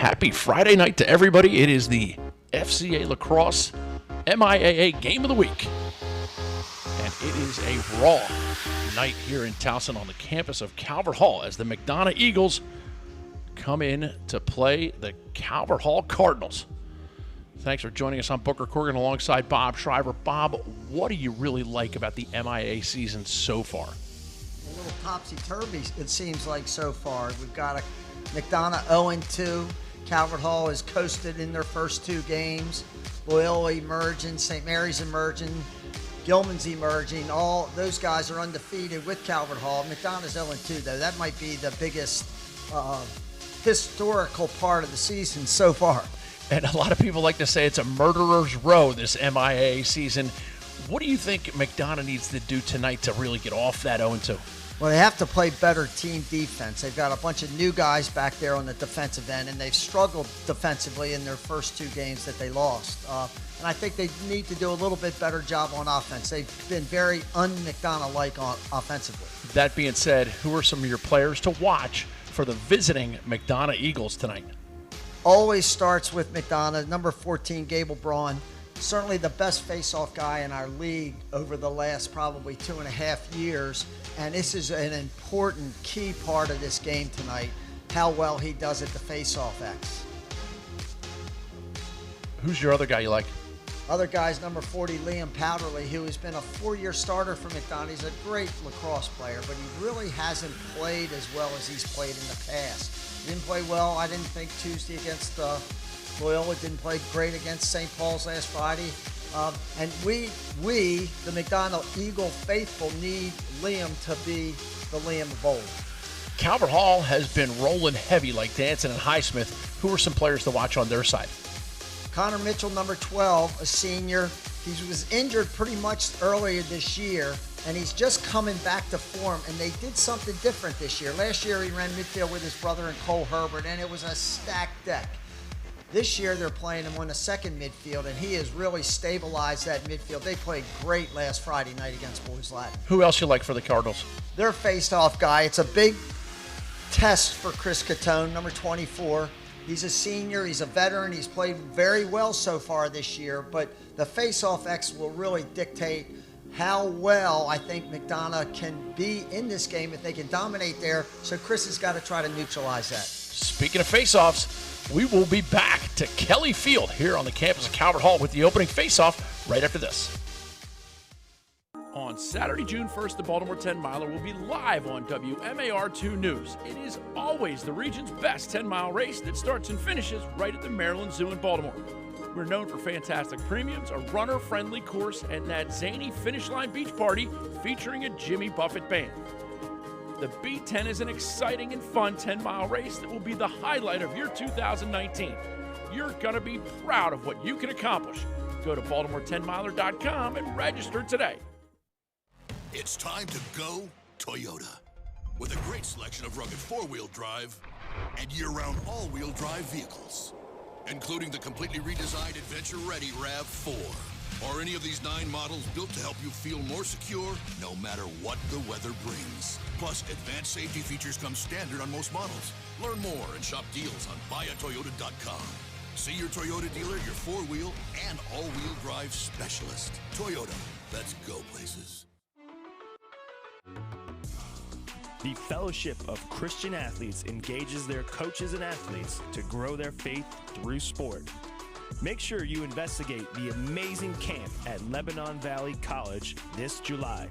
Happy Friday night to everybody. It is the FCA Lacrosse MIAA Game of the Week. And it is a raw night here in Towson on the campus of Calvert Hall as the McDonogh Eagles come in to play the Calvert Hall Cardinals. Thanks for joining us on Booker Corrigan alongside Bob Shriver. Bob, what do you really like about the MIAA season so far? A little topsy-turvy, it seems like so far. We've got a McDonogh 0-2. Calvert Hall has coasted in their first two games. Loyola emerging, St. Mary's emerging, Gilman's emerging. All those guys are undefeated with Calvert Hall. McDonogh's 0-2, though. That might be the biggest historical part of the season so far. And a lot of people like to say it's a murderer's row, this MIAA season. What do you think McDonogh needs to do tonight to really get off that 0-2? Well, they have to play better team defense. They've got a bunch of new guys back there on the defensive end, and they've struggled defensively in their first two games that they lost. And I think they need to do a little bit better job on offense. They've been very un-McDonogh-like offensively. That being said, who are some of your players to watch for the visiting McDonogh Eagles tonight? Always starts with McDonogh, number 14, Gable Braun. Certainly the best face-off guy in our league over the last probably 2.5 years. And this is an important key part of this game tonight, how well he does at the face-off X. Who's your other guy you like? Other guys, number 40, Liam Powderly, who has been a 4-year starter for McDonogh. He's a great lacrosse player, but he really hasn't played as well as he's played in the past. He didn't play well, I didn't think, Tuesday against Loyola. Didn't play great against St. Paul's last Friday. And we, the McDonogh Eagle faithful, need Liam to be the Liam of old. Calvert Hall has been rolling heavy like Danson and Highsmith. Who are some players to watch on their side? Connor Mitchell, number 12, a senior. He was injured pretty much earlier this year, and he's just coming back to form, and they did something different this year. Last year he ran midfield with his brother and Cole Herbert, and it was a stacked deck. This year they're playing him on the second midfield, and he has really stabilized that midfield. They played great last Friday night against Boys Latin. Who else you like for the Cardinals? Their face-off guy. It's a big test for Chris Catone, number 24. He's a senior. He's a veteran. He's played very well so far this year, but the face-off X will really dictate how well I think McDonogh can be in this game if they can dominate there. So Chris has got to try to neutralize that. Speaking of face-offs, we will be back to Kelly Field here on the campus of Calvert Hall with the opening face-off right after this. On Saturday, June 1st, the Baltimore 10-miler will be live on WMAR2 News. It is always the region's best 10-mile race that starts and finishes right at the Maryland Zoo in Baltimore. We're known for fantastic premiums, a runner-friendly course, and that zany finish line beach party featuring a Jimmy Buffett band. The B10 is an exciting and fun 10-mile race that will be the highlight of your 2019. You're going to be proud of what you can accomplish. Go to baltimore10miler.com and register today. It's time to go Toyota. With a great selection of rugged four-wheel drive and year-round all-wheel drive vehicles, including the completely redesigned adventure-ready RAV4. Or any of these 9 models built to help you feel more secure no matter what the weather brings. Plus, advanced safety features come standard on most models. Learn more and shop deals on buyatoyota.com. See your Toyota dealer, your four-wheel and all-wheel drive specialist. Toyota, let's go places. The Fellowship of Christian Athletes engages their coaches and athletes to grow their faith through sport. Make sure you investigate the amazing camp at Lebanon Valley College this July.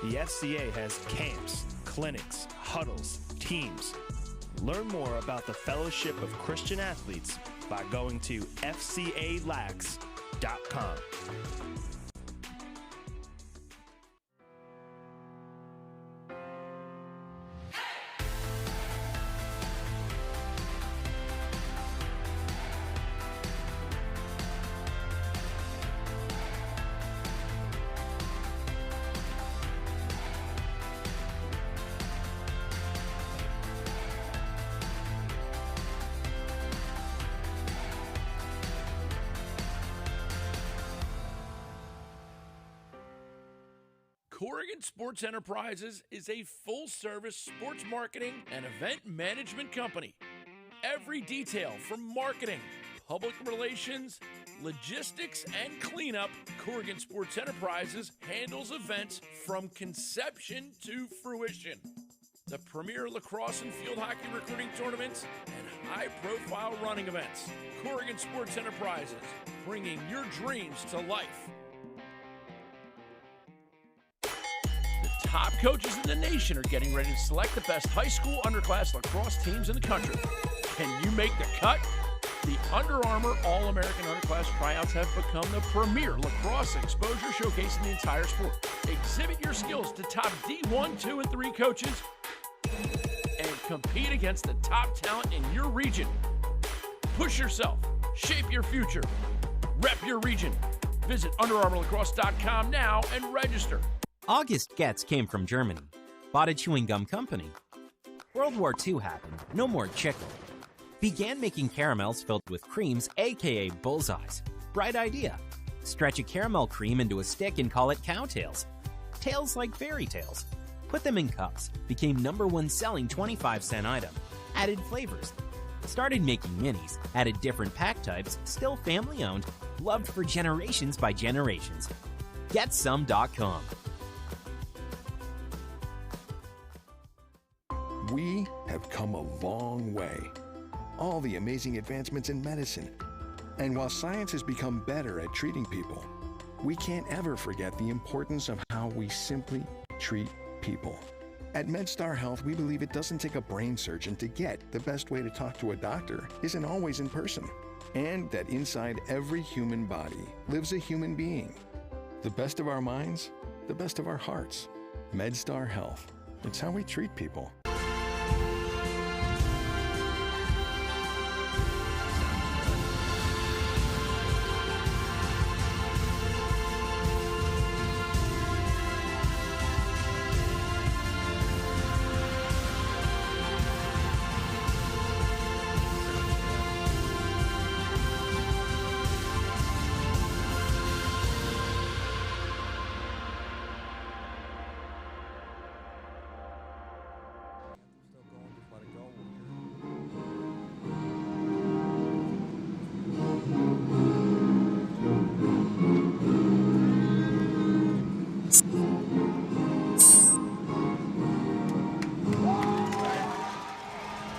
The FCA has camps, clinics, huddles, teams. Learn more about the Fellowship of Christian Athletes by going to fcalax.com. Corrigan Sports Enterprises is a full-service sports marketing and event management company. every detail from marketing, public relations, logistics, and cleanup, Corrigan Sports Enterprises handles events from conception to fruition. The premier lacrosse and field hockey recruiting tournaments and high-profile running events. Corrigan Sports Enterprises, bringing your dreams to life. The top coaches in the nation are getting ready to select the best high school underclass lacrosse teams in the country. Can you make the cut? The Under Armour All-American Underclass Tryouts have become the premier lacrosse exposure showcase in the entire sport. Exhibit your skills to top D1, 2, and 3 coaches and compete against the top talent in your region. Push yourself. Shape your future. Rep your region. Visit UnderArmourLacrosse.com now and register. August Getz came from Germany. Bought a chewing gum company. World War II happened. No more chicken. Began making caramels filled with creams, aka bullseyes. Bright idea. Stretch a caramel cream into a stick and call it cowtails. Tails like fairy tales. Put them in cups. Became #1 selling 25-cent item. Added flavors. Started making minis. Added different pack types. Still family owned. Loved for generations by generations. GetSome.com. We have come a long way. All the amazing advancements in medicine. And while science has become better at treating people, we can't ever forget the importance of how we simply treat people. At MedStar Health, we believe it doesn't take a brain surgeon to get the best way to talk to a doctor isn't always in person. And that inside every human body lives a human being. The best of our minds, the best of our hearts. MedStar Health. It's how we treat people.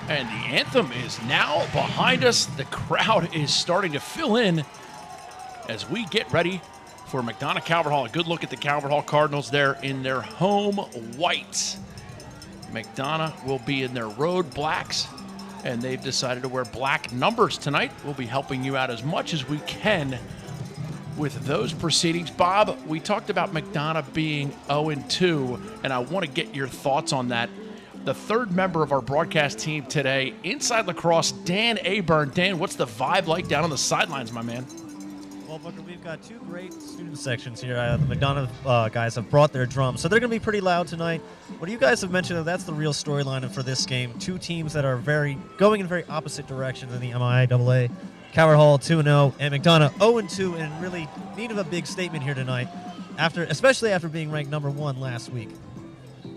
And the anthem is now behind us. The crowd is starting to fill in as we get ready for McDonogh Calvert Hall. A good look at the Calvert Hall Cardinals there in their home whites. McDonogh will be in their road blacks, and they've decided to wear black numbers tonight. We'll be helping you out as much as we can with those proceedings. Bob, we talked about McDonogh being 0-2, and I want to get your thoughts on that. The third member of our broadcast team today, Inside Lacrosse, Dan Aburn. Dan, what's the vibe like down on the sidelines, my man? Well, Booker, we've got two great student sections here. The McDonogh guys have brought their drums, so they're going to be pretty loud tonight. What you guys have mentioned, that's the real storyline for this game. Two teams that are going in very opposite directions in the MIAA. Calvert Hall 2-0, and McDonogh 0-2, and really need of a big statement here tonight, especially after being ranked #1 last week.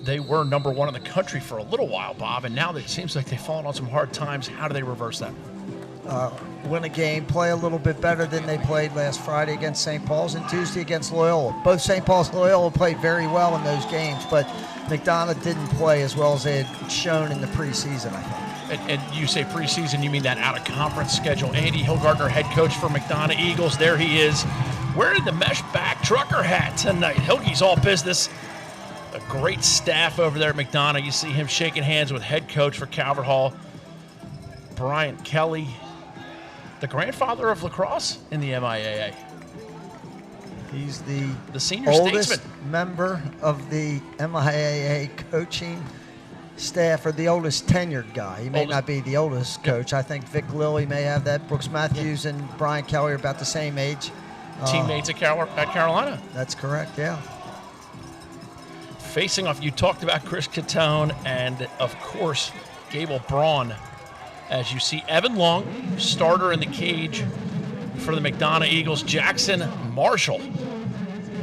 They were #1 in the country for a little while, Bob, and now it seems like they've fallen on some hard times. How do they reverse that? Win a game, play a little bit better than they played last Friday against St. Paul's and Tuesday against Loyola. Both St. Paul's and Loyola played very well in those games, but McDonogh didn't play as well as they had shown in the preseason, I think. And you say preseason, you mean that out-of-conference schedule. Andy Hillgardner, head coach for McDonogh Eagles. There he is, wearing the mesh back trucker hat tonight. Hilgey's all business. A great staff over there at McDonogh. You see him shaking hands with head coach for Calvert Hall, Brian Kelly, the grandfather of lacrosse in the MIAA. He's the senior oldest statesman member of the MIAA coaching staff, or the oldest tenured guy. He may not be the oldest coach. I think Vic Lilly may have that. Brooks Matthews and Brian Kelly are about the same age. Teammates at Carolina. That's correct, yeah. Facing off, you talked about Chris Catone and, of course, Gable Braun. As you see, Evan Long, starter in the cage for the McDonogh Eagles. Jackson Marshall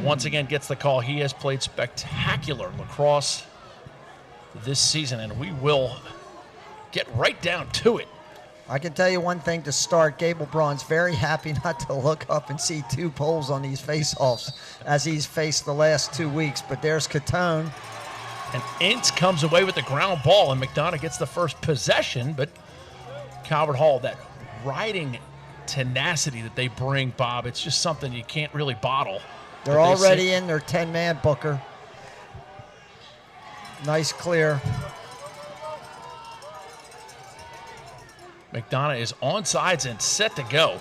once again gets the call. He has played spectacular lacrosse this season, and we will get right down to it I can tell you one thing to start. Gable Braun's very happy not to look up and see 2 poles on these face-offs as he's faced the last 2 weeks. But there's Catone. And Ince comes away with the ground ball, and McDonogh gets the first possession. But Calvert Hall, that riding tenacity that they bring, Bob, it's just something you can't really bottle. They're already in their 10-man Booker. Nice clear. McDonogh is onside and set to go.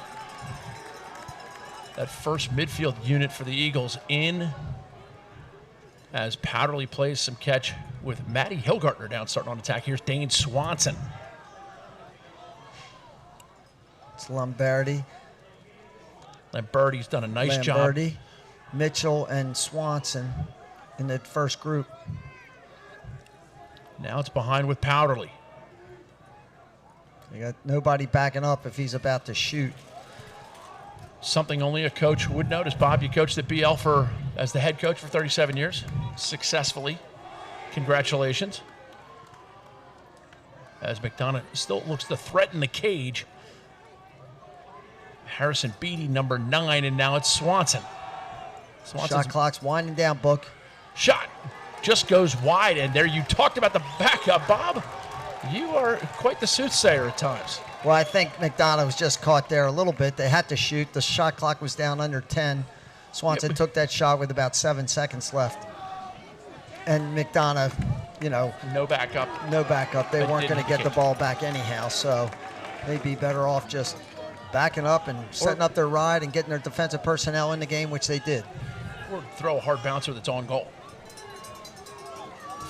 That first midfield unit for the Eagles in as Powderly plays some catch with Matty Hilgartner down starting on attack. Here's Dane Swanson. It's Lombardi. Lamberti's done a nice job. Mitchell and Swanson in the first group. Now it's behind with Powderly. You got nobody backing up if he's about to shoot. Something only a coach would notice. Bob, you coached at BL as the head coach for 37 years, successfully. Congratulations. As McDonogh still looks to threaten the cage. Harrison Beatty, number 9, and now it's Swanson. Shot clock's winding down, Book. Shot just goes wide, and there you talked about the backup, Bob. You are quite the soothsayer at times. Well, I think McDonogh was just caught there a little bit. They had to shoot. The shot clock was down under 10. Swanson took that shot with about 7 seconds left. And McDonogh, you know. No backup. No backup. They weren't going to get the ball back anyhow, so they'd be better off just backing up and setting up their ride and getting their defensive personnel in the game, which they did. Or throw a hard bouncer that's on goal.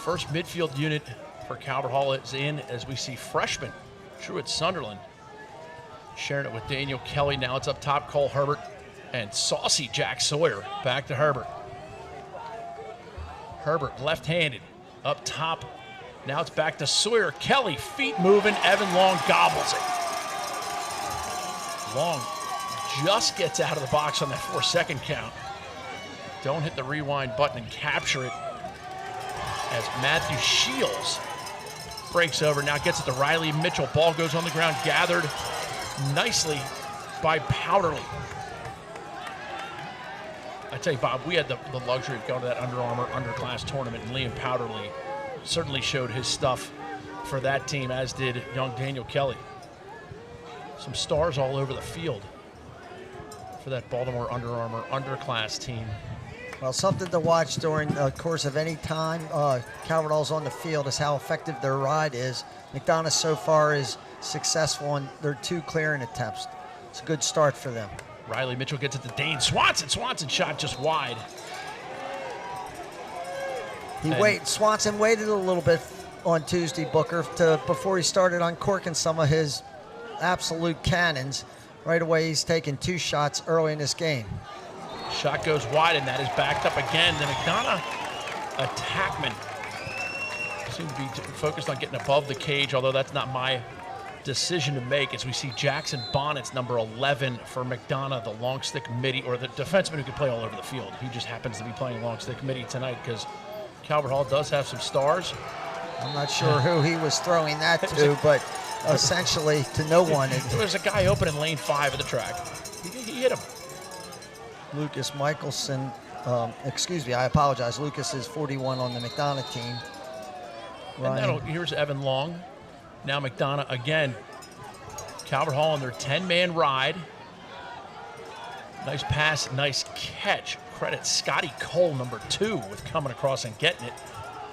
First midfield unit for Calvert Hall is in as we see freshman Truett Sunderland sharing it with Daniel Kelly. Now it's up top, Cole Herbert and saucy Jack Sawyer. Back to Herbert. Herbert left-handed up top. Now it's back to Sawyer. Kelly, feet moving. Evan Long gobbles it. Long just gets out of the box on that 4-second count. Don't hit the rewind button and capture it as Matthew Shields breaks over. Now gets it to Riley Mitchell. Ball goes on the ground, gathered nicely by Powderly. I tell you, Bob, we had the luxury of going to that Under Armour underclass tournament, and Liam Powderly certainly showed his stuff for that team, as did young Daniel Kelly. Some stars all over the field for that Baltimore Under Armour underclass team. Well, something to watch during the course of any time Calvert Hall's on the field is how effective their ride is. McDonogh so far is successful in their 2 clearing attempts. It's a good start for them. Riley Mitchell gets it to Dane Swanson. Swanson shot just wide. Swanson waited a little bit on Tuesday, Booker, before he started uncorking some of his absolute cannons. Right away, he's taken 2 shots early in this game. Shot goes wide, and that is backed up again. The McDonogh attackmen seem to be focused on getting above the cage, although that's not my decision to make, as we see Jackson Bonnet's number 11 for McDonogh, the long stick midi, or the defenseman who can play all over the field. He just happens to be playing long stick midi tonight because Calvert Hall does have some stars. I'm not sure who he was throwing that to, but essentially to no one. There was a guy open in lane 5 of the track. He hit him. Lucas Michelson, excuse me, I apologize. Lucas is 41 on the McDonogh team. And here's Evan Long. Now McDonogh again. Calvert Hall on their 10-man ride. Nice pass, nice catch. Credit Scotty Cole, number 2, with coming across and getting it.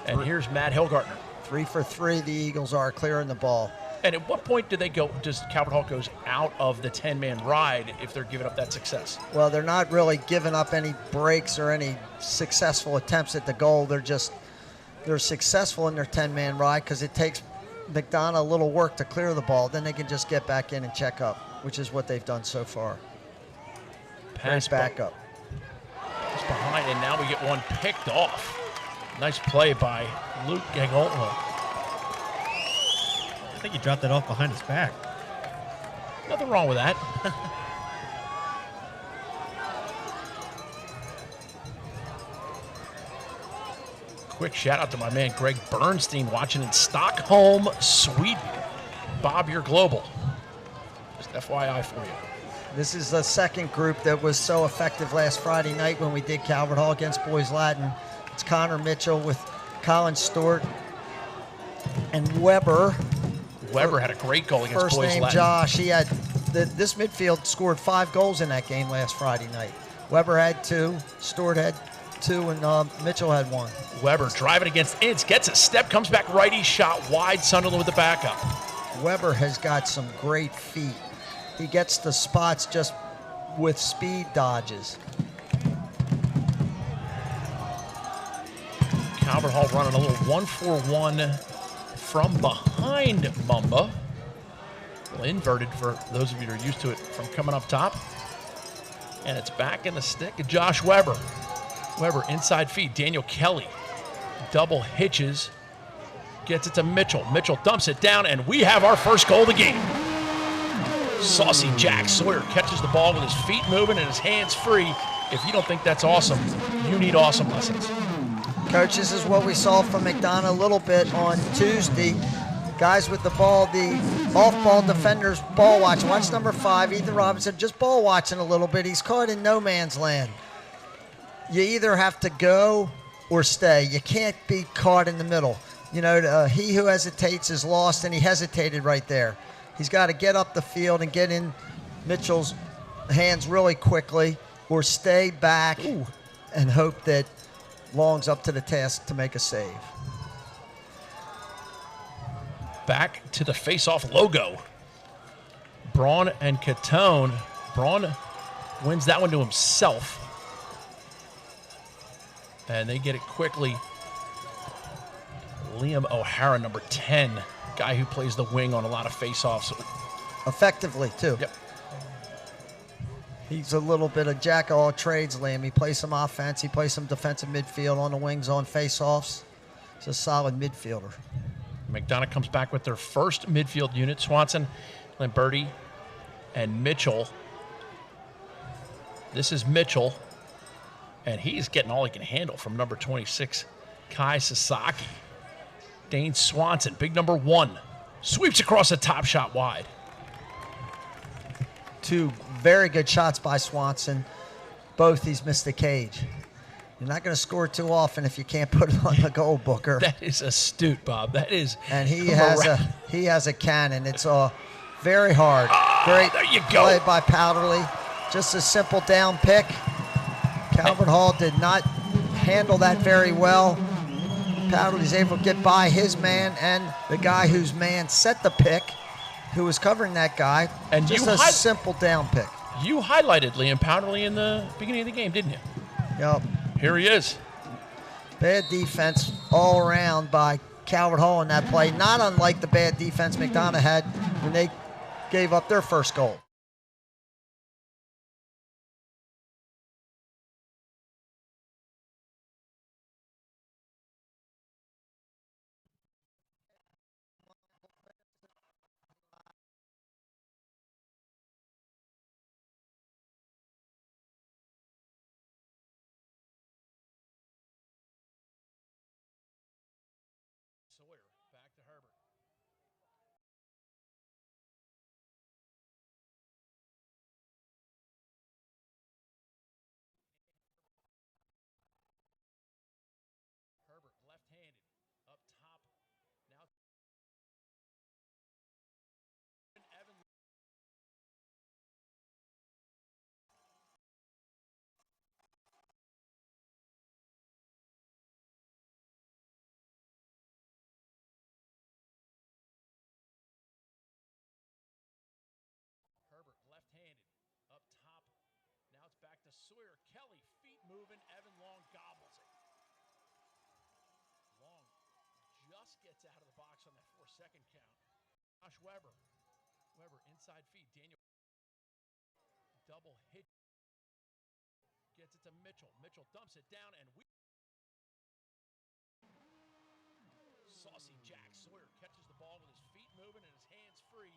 And here's Matt Hilgartner. 3 for 3, the Eagles are clearing the ball. And at what point does Calvert Hall goes out of the 10-man ride if they're giving up that success? Well, they're not really giving up any breaks or any successful attempts at the goal. They're successful in their 10-man ride because it takes McDonogh a little work to clear the ball. Then they can just get back in and check up, which is what they've done so far. Pass back up. It's behind, and now we get one picked off. Nice play by Luke Gagoltla. I think he dropped that off behind his back. Nothing wrong with that. Quick shout out to my man Greg Bernstein watching in Stockholm, Sweden. Bob, you're global. FYI for you. This is the second group that was so effective last Friday night when we did Calvert Hall against Boys Latin. It's Connor Mitchell with Colin Stewart and Weber. Weber had a great goal against First Boys name Latin. Josh. He had this midfield scored 5 goals in that game last Friday night. Weber had 2, Stewart had 2, and Mitchell had 1. Weber driving against Ince, gets a step, comes back righty, shot wide. Sunderland with the backup. Weber has got some great feet. He gets the spots just with speed dodges. Calvert Hall running a little 1-4-1 from behind Mumba. A little inverted for those of you that are used to it from coming up top. And it's back in the stick of Josh Weber. Weber inside feed. Daniel Kelly double hitches. Gets it to Mitchell. Mitchell dumps it down, and we have our first goal of the game. Saucy Jack Sawyer catches the ball with his feet moving and his hands free. If you don't think that's awesome, you need awesome lessons. Coach, this is what we saw from McDonogh a little bit on Tuesday. Guys with the ball, the off-ball defenders ball watching. Watch number 5, Ethan Robinson, just ball watching a little bit. He's caught in no man's land. You either have to go or stay. You can't be caught in the middle. You know, he who hesitates is lost, and he hesitated right there. He's got to get up the field and get in Mitchell's hands really quickly, or stay back and hope that Long's up to the task to make a save. Back to the face-off logo. Braun and Catone. Braun wins that one to himself. And they get it quickly. Liam O'Hara, number 10, guy who plays the wing on a lot of face-offs. Effectively, too. Yep. He's a little bit of jack of all trades, Liam. He plays some offense. He plays some defensive midfield on the wings on face-offs. He's a solid midfielder. McDonogh comes back with their first midfield unit. Swanson, Lamberti, and Mitchell. This is Mitchell, and he's getting all he can handle from number 26, Kai Sasaki. Dane Swanson, big number 1, sweeps across the top, shot wide. 2 very good shots by Swanson. Both he's missed the cage. You're not going to score too often if you can't put it on the goal booker. That is astute, Bob. That is. And he has a cannon. It's very hard. Great there you go. play by Powderly. Just a simple down pick. Calvert Hall did not handle that very well. Powderly's able to get by his man and the guy whose man set the pick, who was covering that guy. And just a simple down pick. You highlighted Liam Powderly in the beginning of the game, didn't you? Yep. Here he is. Bad defense all around by Calvert Hall in that play, not unlike the bad defense McDonogh had when they gave up their first goal. Sawyer, back to Herbert. Herbert, left-handed, up top. Now Evan. Herbert, left-handed, up top. Now it's back to Sawyer. Kelly, feet moving. Evan Long gobbles it. Long just gets out of the box on that 4-second count. Josh Weber. Weber, inside feed. Daniel. Double hit. Gets it to Mitchell. Mitchell dumps it down, and we. Saucy Jack Sawyer catches the ball with his feet moving and his hands free.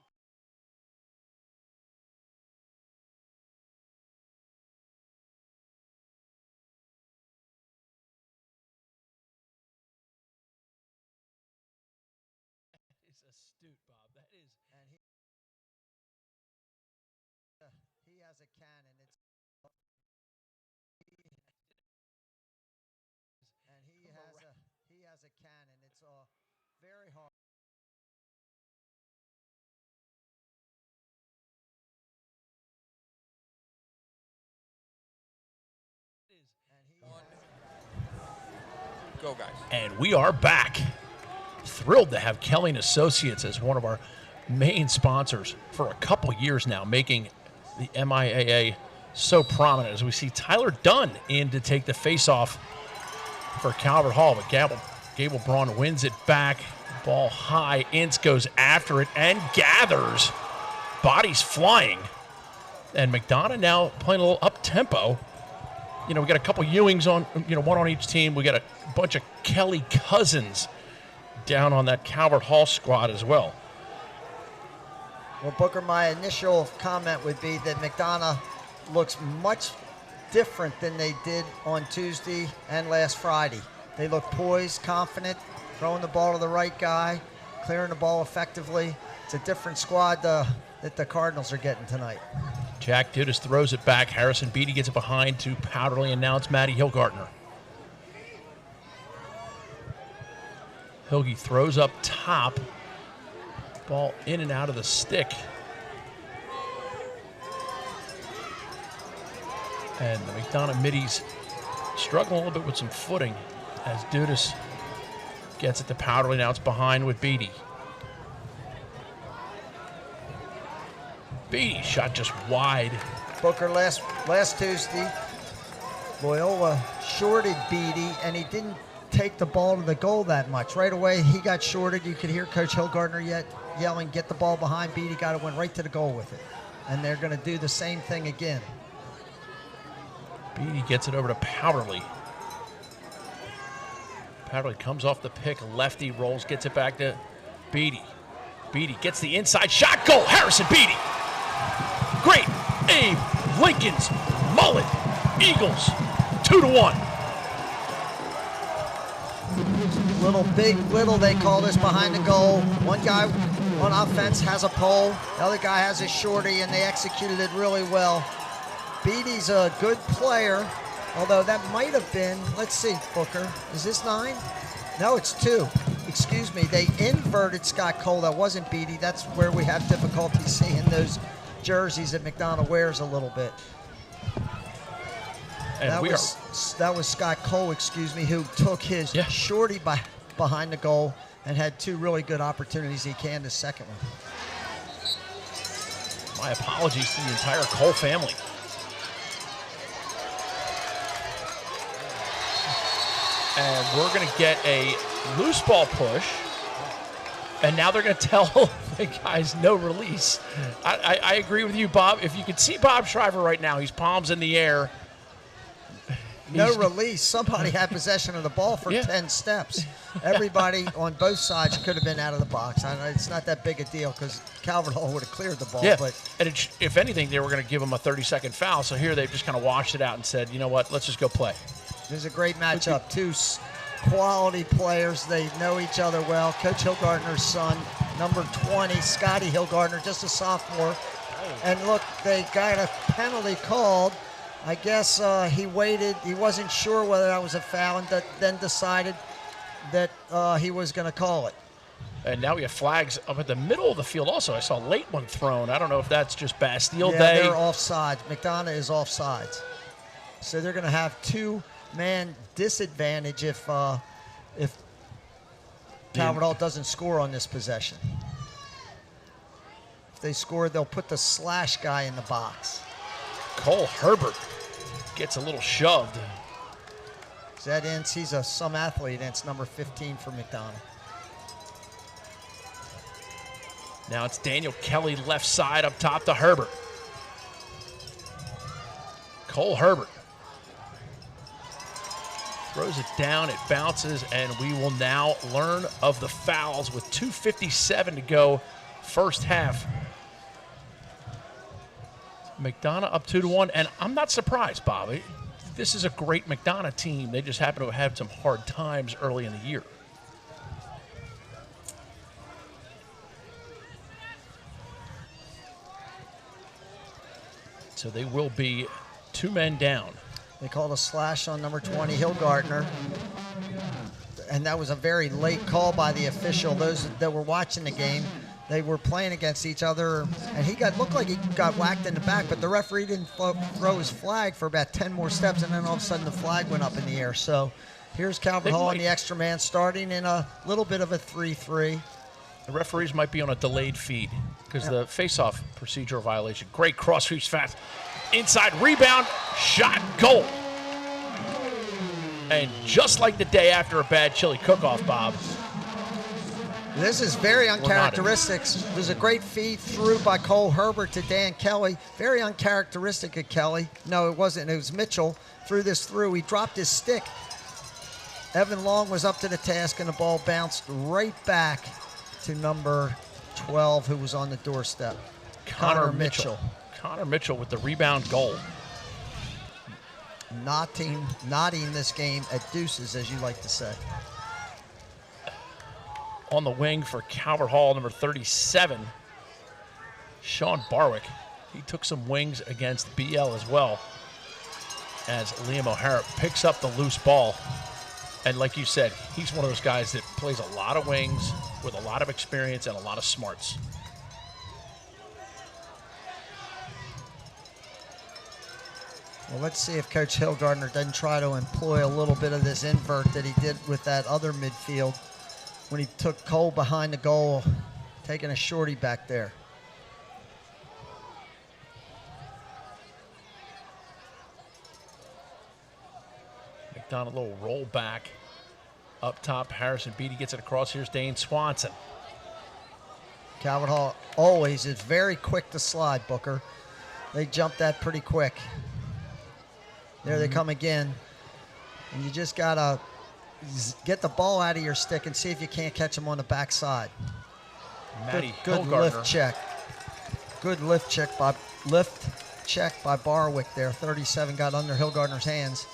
That is astute, Bob. That is. a cannon. It's very hard. Go, guys. And we are back. Thrilled to have Kelly & Associates as one of our main sponsors for a couple years now, making the MIAA so prominent as we see Tyler Dunn in to take the face-off for Calvert Hall. But Gable Braun wins it back. Ball high. Ince goes after it and gathers. Bodies flying. And McDonogh now playing a little up-tempo. You know, we got a couple Ewings on, you know, one on each team. We got a bunch of Kelly cousins down on that Calvert Hall squad as well. Well, Booker, my initial comment would be that McDonogh looks much different than they did on Tuesday and last Friday. They look poised, confident, throwing the ball to the right guy, clearing the ball effectively. It's a different squad that the Cardinals are getting tonight. Jack Dudas throws it back. Harrison Beatty gets it behind to Powderly, and now it's Matty Hilgartner. Hilge throws up top. Ball in and out of the stick. And the McDonogh middies struggling a little bit with some footing as Dudas gets it to Powderly. Now it's behind with Beatty. Beatty shot just wide. Booker, last Tuesday, Loyola shorted Beatty, and he didn't take the ball to the goal that much. Right away, he got shorted. You could hear Coach Hilgartner yelling, get the ball behind Beatty. Got it, went right to the goal with it. And they're going to do the same thing again. Beatty gets it over to Powderly. Powderly comes off the pick, lefty rolls, gets it back to Beatty. Beatty gets the inside shot, goal, Harrison Beatty. Great, Abe Lincoln's mullet, Eagles, 2-1. Little, they call this behind the goal. One guy on offense has a pole, the other guy has a shorty, and they executed it really well. Beatty's a good player, although that might have been, let's see, Booker, is this 9? No, it's 2. Excuse me, they inverted Scott Cole. That wasn't Beatty. That's where we have difficulty seeing those jerseys that McDonogh wears a little bit. And that was Scott Cole, excuse me, who took his shorty behind the goal and had 2 really good opportunities. He canned the second one. My apologies to the entire Cole family. And we're going to get a loose ball push. And now they're going to tell the guys no release. I agree with you, Bob. If you could see Bob Shriver right now, he's palms in the air. No release. Somebody had possession of the ball for 10 steps. Everybody on both sides could have been out of the box. I know it's not that big a deal because Calvert Hall would have cleared the ball. Yeah, but and if anything, they were going to give him a 30-second foul. So here they've just kind of washed it out and said, you know what, let's just go play. This is a great matchup. 2 quality players. They know each other well. Coach Hilgartner's son, number 20, Scotty Hilgartner, just a sophomore. And look, they got a penalty called. I guess he waited. He wasn't sure whether that was a foul and then decided that he was going to call it. And now we have flags up at the middle of the field also. I saw a late one thrown. I don't know if that's just Bastille Day. They're offsides. McDonogh is offsides. So they're going to have 2-man disadvantage if Calvert Hall doesn't score on this possession. If they score, they'll put the slash guy in the box. Cole Herbert gets a little shoved. Is that Ince? He's some athlete, and it's number 15 for McDonogh. Now it's Daniel Kelly left side up top to Herbert. Cole Herbert throws it down, it bounces, and we will now learn of the fouls with 2:57 to go first half. McDonogh up 2-1, and I'm not surprised, Bobby. This is a great McDonogh team. They just happen to have had some hard times early in the year. So they will be 2 men down. They called a slash on number 20, Hilgartner. and that was a very late call by the official. Those that were watching the game, they were playing against each other, and looked like he got whacked in the back, but the referee didn't throw his flag for about 10 more steps, and then all of a sudden the flag went up in the air. So here's Calvert Hall and the extra man starting in a little bit of a 3-3. The referees might be on a delayed feed because the face-off procedural violation. Great cross sweeps fast. Inside rebound, shot, goal. And just like the day after a bad chili cook-off, Bob. This is very uncharacteristic. There's a great feed through by Cole Herbert to Dan Kelly. Very uncharacteristic of Kelly. No, it wasn't. It was Mitchell threw this through. He dropped his stick. Evan Long was up to the task, and the ball bounced right back to number 12, who was on the doorstep. Connor Mitchell. Connor Mitchell with the rebound goal. Knotting this game at deuces, as you like to say. On the wing for Calvert Hall, number 37, Sean Barwick. He took some wings against BL as well, as Liam O'Hara picks up the loose ball. And like you said, he's one of those guys that plays a lot of wings with a lot of experience and a lot of smarts. Well, let's see if Coach Hillgardner doesn't try to employ a little bit of this invert that he did with that other midfield when he took Cole behind the goal, taking a shorty back there. McDonogh, a little roll back. Up top, Harrison Beatty gets it across. Here's Dane Swanson. Calvert Hall always is very quick to slide, Booker. They jump that pretty quick. There they come again. And you just got to get the ball out of your stick and see if you can't catch them on the backside. Good lift check. Good lift check by Barwick there. 37 got under Hillgardner's hands.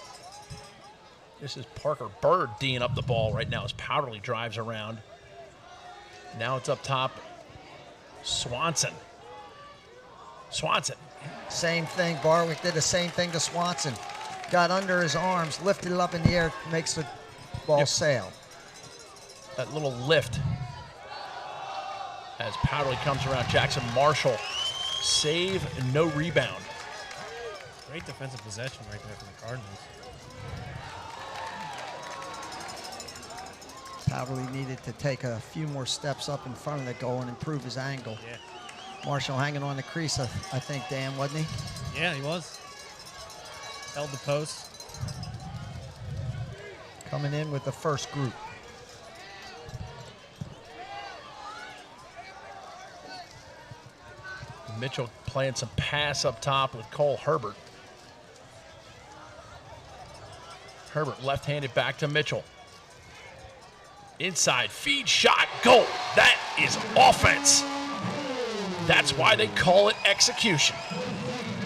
This is Parker Bird D'ing up the ball right now as Powderly drives around. Now it's up top. Swanson. Same thing. Barwick did the same thing to Swanson. Got under his arms, lifted it up in the air, makes the ball sail. That little lift as Powderly comes around. Jackson Marshall, save, no rebound. Great defensive possession right there from the Cardinals. Powderly needed to take a few more steps up in front of the goal and improve his angle. Yeah. Marshall hanging on the crease, I think, Dan, wasn't he? Yeah, he was. Held the post. Coming in with the first group. Mitchell playing some pass up top with Cole Herbert. Herbert left-handed back to Mitchell. Inside, feed, shot, goal. That is offense. That's why they call it execution.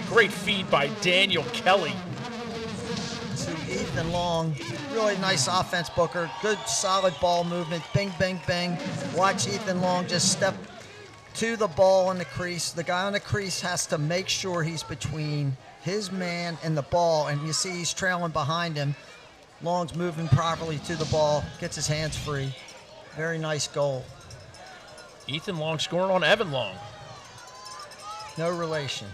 Great feed by Daniel Kelly. To Ethan Long. Really nice offense, Booker. Good, solid ball movement. Bing, bang, bang. Watch Ethan Long just step to the ball in the crease. The guy on the crease has to make sure he's between his man and the ball, and you see he's trailing behind him. Long's moving properly to the ball, gets his hands free. Very nice goal. Ethan Long scoring on Evan Long. No relation.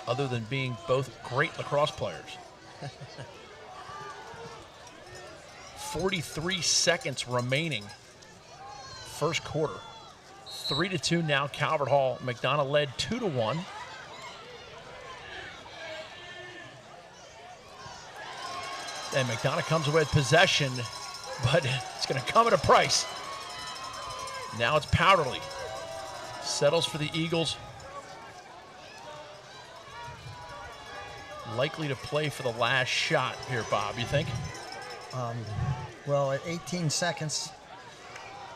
Other than being both great lacrosse players. 43 seconds remaining. First quarter. 3-2 now, Calvert Hall. McDonogh led 2-1. And McDonogh comes away with possession, but it's going to come at a price. Now it's Powderly. Settles for the Eagles. Likely to play for the last shot here, Bob, you think? Well, at 18 seconds,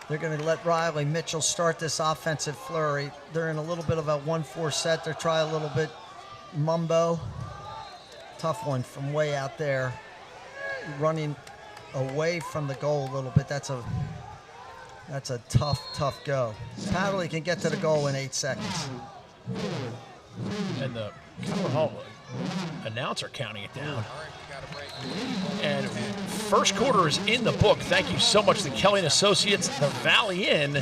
they're going to let Riley Mitchell start this offensive flurry. They're in a little bit of a 1-4 set. They're trying a little bit mumbo. Tough one from way out there. Running away from the goal a little bit. That's a tough go. Powderly can get to the goal in 8 seconds. And the Calvert Hall announcer counting it down. And first quarter is in the book. Thank you so much to Kelly & Associates, the Valley Inn,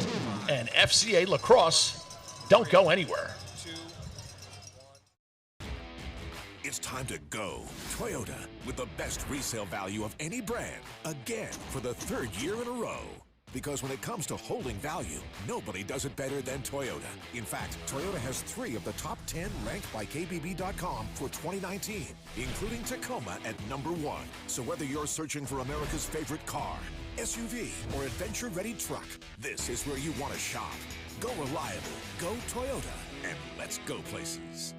and FCA Lacrosse. Don't go anywhere. It's time to go Toyota with the best resale value of any brand, again for the third year in a row. Because when it comes to holding value, nobody does it better than Toyota. In fact, Toyota has 3 of the top 10 ranked by KBB.com for 2019, including Tacoma at number 1. So whether you're searching for America's favorite car, SUV, or adventure-ready truck, this is where you want to shop. Go reliable, go Toyota, and let's go places.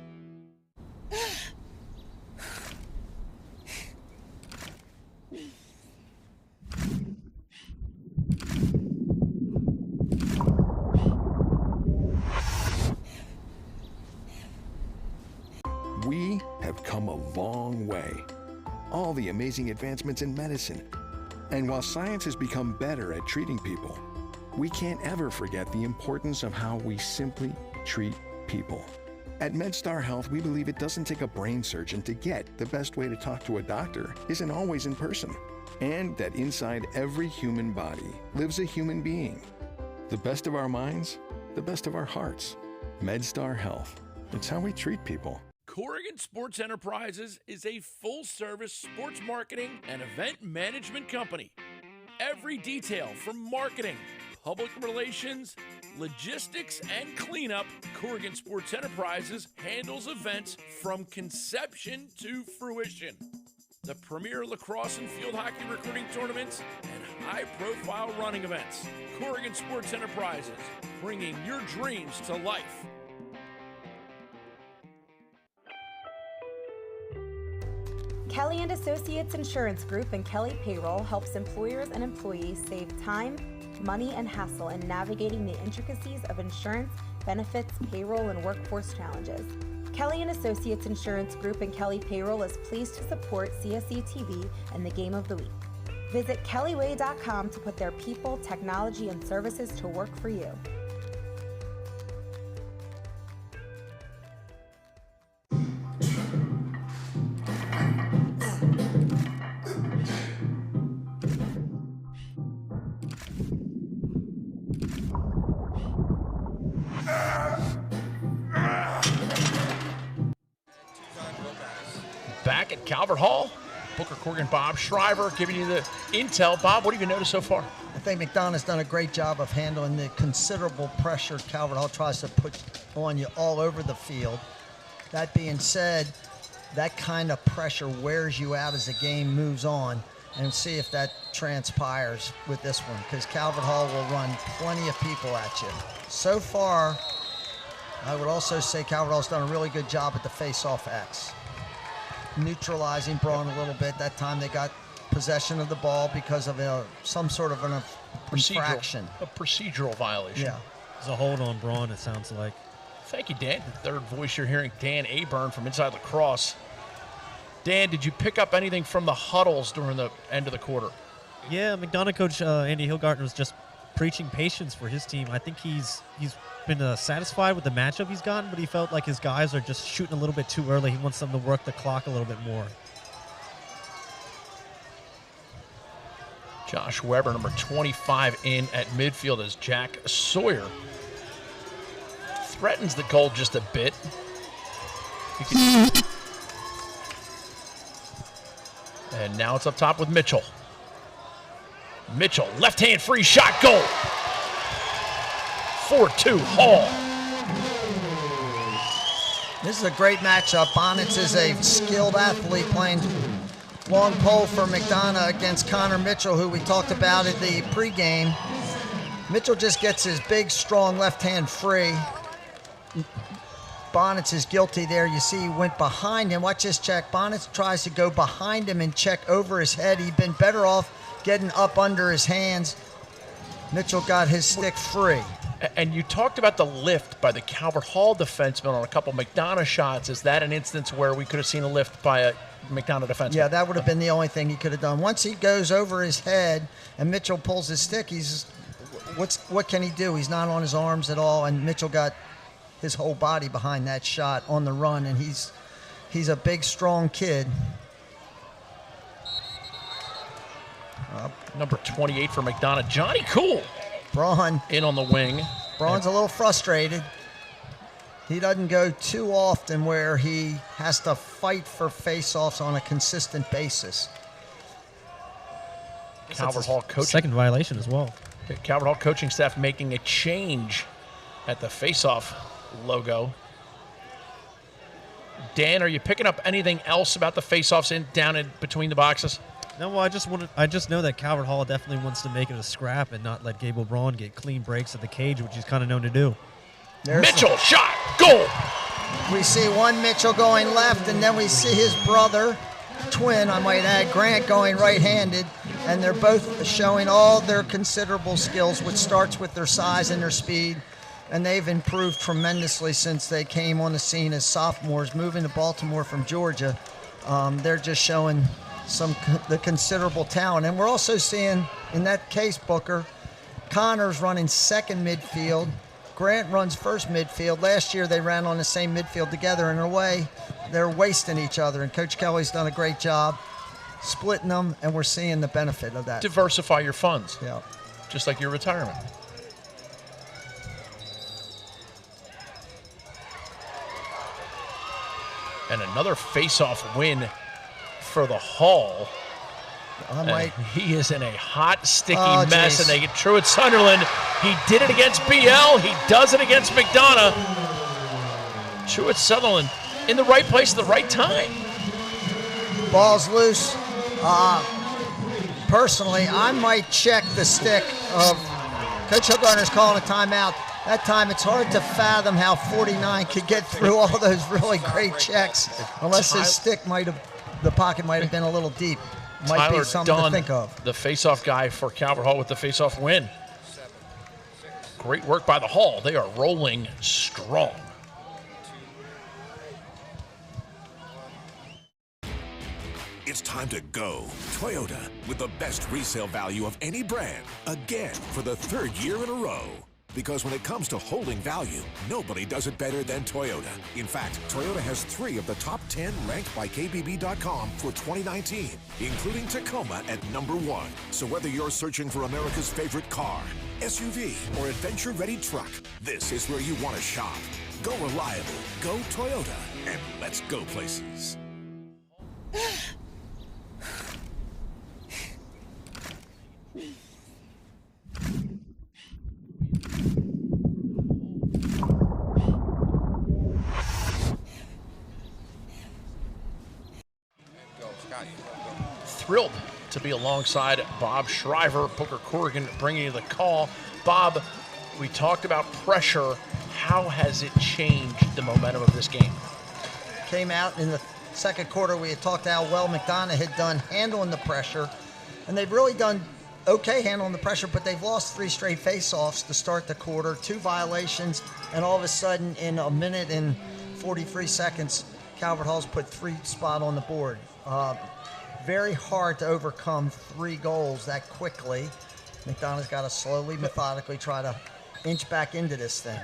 We have come a long way. All the amazing advancements in medicine. And while science has become better at treating people, we can't ever forget the importance of how we simply treat people. At MedStar Health, we believe it doesn't take a brain surgeon to get the best way to talk to a doctor isn't always in person. And that inside every human body lives a human being. The best of our minds, the best of our hearts. MedStar Health. It's how we treat people. Corrigan Sports Enterprises is a full-service sports marketing and event management company. Every detail from marketing, public relations, logistics, and cleanup, Corrigan Sports Enterprises handles events from conception to fruition. The premier lacrosse and field hockey recruiting tournaments and high-profile running events. Corrigan Sports Enterprises, bringing your dreams to life. Kelly & Associates Insurance Group and Kelly Payroll helps employers and employees save time, money, and hassle in navigating the intricacies of insurance, benefits, payroll, and workforce challenges. Kelly & Associates Insurance Group and Kelly Payroll is pleased to support CSE TV and the Game of the Week. Visit kellyway.com to put their people, technology, and services to work for you. Back at Calvert Hall, Booker Corrigan, Bob Shriver giving you the intel. Bob, what have you noticed so far? I think McDonough's done a great job of handling the considerable pressure Calvert Hall tries to put on you all over the field. That being said, that kind of pressure wears you out as the game moves on, and see if that transpires with this one, because Calvert Hall will run plenty of people at you. So far, I would also say Calvert Hall's done a really good job at the face-off X, neutralizing Braun a little bit. That time they got possession of the ball because of some sort of an infraction. A procedural violation. Yeah. There's a hold on Braun, it sounds like. Thank you, Dan. The third voice you're hearing, Dan Aburn from Inside Lacrosse. Dan, did you pick up anything from the huddles during the end of the quarter? Yeah, McDonogh coach Andy Hilgartner was just preaching patience for his team. I think he's been satisfied with the matchup he's gotten, but he felt like his guys are just shooting a little bit too early. He wants them to work the clock a little bit more. Josh Weber, number 25, in at midfield as Jack Sawyer threatens the goal just a bit. And now it's up top with Mitchell. Mitchell, left-hand free shot, goal. 4-2, Hall. This is a great matchup. Bonnets is a skilled athlete playing long pole for McDonogh against Connor Mitchell, who we talked about at the pregame. Mitchell just gets his big, strong left hand free. Bonnets is guilty there. You see he went behind him. Watch this check. Bonnets tries to go behind him and check over his head. He'd been better off getting up under his hands. Mitchell got his stick free. And you talked about the lift by the Calvert Hall defenseman on a couple McDonogh shots. Is that an instance where we could have seen a lift by a McDonogh defenseman? Yeah, that would have been the only thing he could have done. Once he goes over his head and Mitchell pulls his stick, what can he do? He's not on his arms at all, and Mitchell got his whole body behind that shot on the run, and he's a big, strong kid. Number 28 for McDonogh, Johnny Cool. Braun In on the wing. Braun's a little frustrated. He doesn't go too often where he has to fight for face-offs on a consistent basis. Calvert Hall coaching. Second violation as well. Calvert Hall coaching staff making a change at the face-off logo. Dan, are you picking up anything else about the face-offs down in between the boxes? No, well, I just know that Calvert Hall definitely wants to make it a scrap and not let Gable Braun get clean breaks at the cage, which he's kind of known to do. Mitchell, shot, goal! We see one Mitchell going left, and then we see his brother, twin, I might add, Grant, going right-handed, and they're both showing all their considerable skills, which starts with their size and their speed, and they've improved tremendously since they came on the scene as sophomores, moving to Baltimore from Georgia. They're just showing the considerable talent. And we're also seeing, in that case, Booker, Connor's running second midfield. Grant runs first midfield. Last year they ran on the same midfield together. In a way, they're wasting each other. And Coach Kelly's done a great job splitting them, and we're seeing the benefit of that. Diversify your funds. Yeah. Just like your retirement. And another face-off win for the Hall. He is in a hot, sticky mess, and they get Truett Sunderland. He did it against BL. He does it against McDonogh. Truett Sunderland in the right place at the right time. Ball's loose. Personally, I might check the stick of Coach Hilgartner's calling a timeout. That time, it's hard to fathom how 49 could get through all those really great checks, unless his stick the pocket might have been a little deep. Might Tyler be something Dunn, to think of. The face-off guy for Calvert Hall with the face-off win. Great work by the Hall. They are rolling strong. It's time to go Toyota with the best resale value of any brand, again for the third year in a row. Because when it comes to holding value, nobody does it better than Toyota. In fact, Toyota has 3 of the top 10 ranked by KBB.com for 2019, including Tacoma at #1. So whether you're searching for America's favorite car, SUV, or adventure-ready truck, this is where you want to shop. Go reliable, go Toyota, and let's go places. Thrilled to be alongside Bob Shriver, Booker Corrigan bringing you the call. Bob, we talked about pressure. How has it changed the momentum of this game? Came out in the second quarter, we had talked how well McDonogh had done handling the pressure, and they've really done okay handling the pressure, but they've lost 3 straight face-offs to start the quarter, 2 violations, and all of a sudden in a minute and 43 seconds, Calvert Hall's put 3 spot on the board. Very hard to overcome 3 goals that quickly. McDonogh's got to slowly, methodically try to inch back into this thing.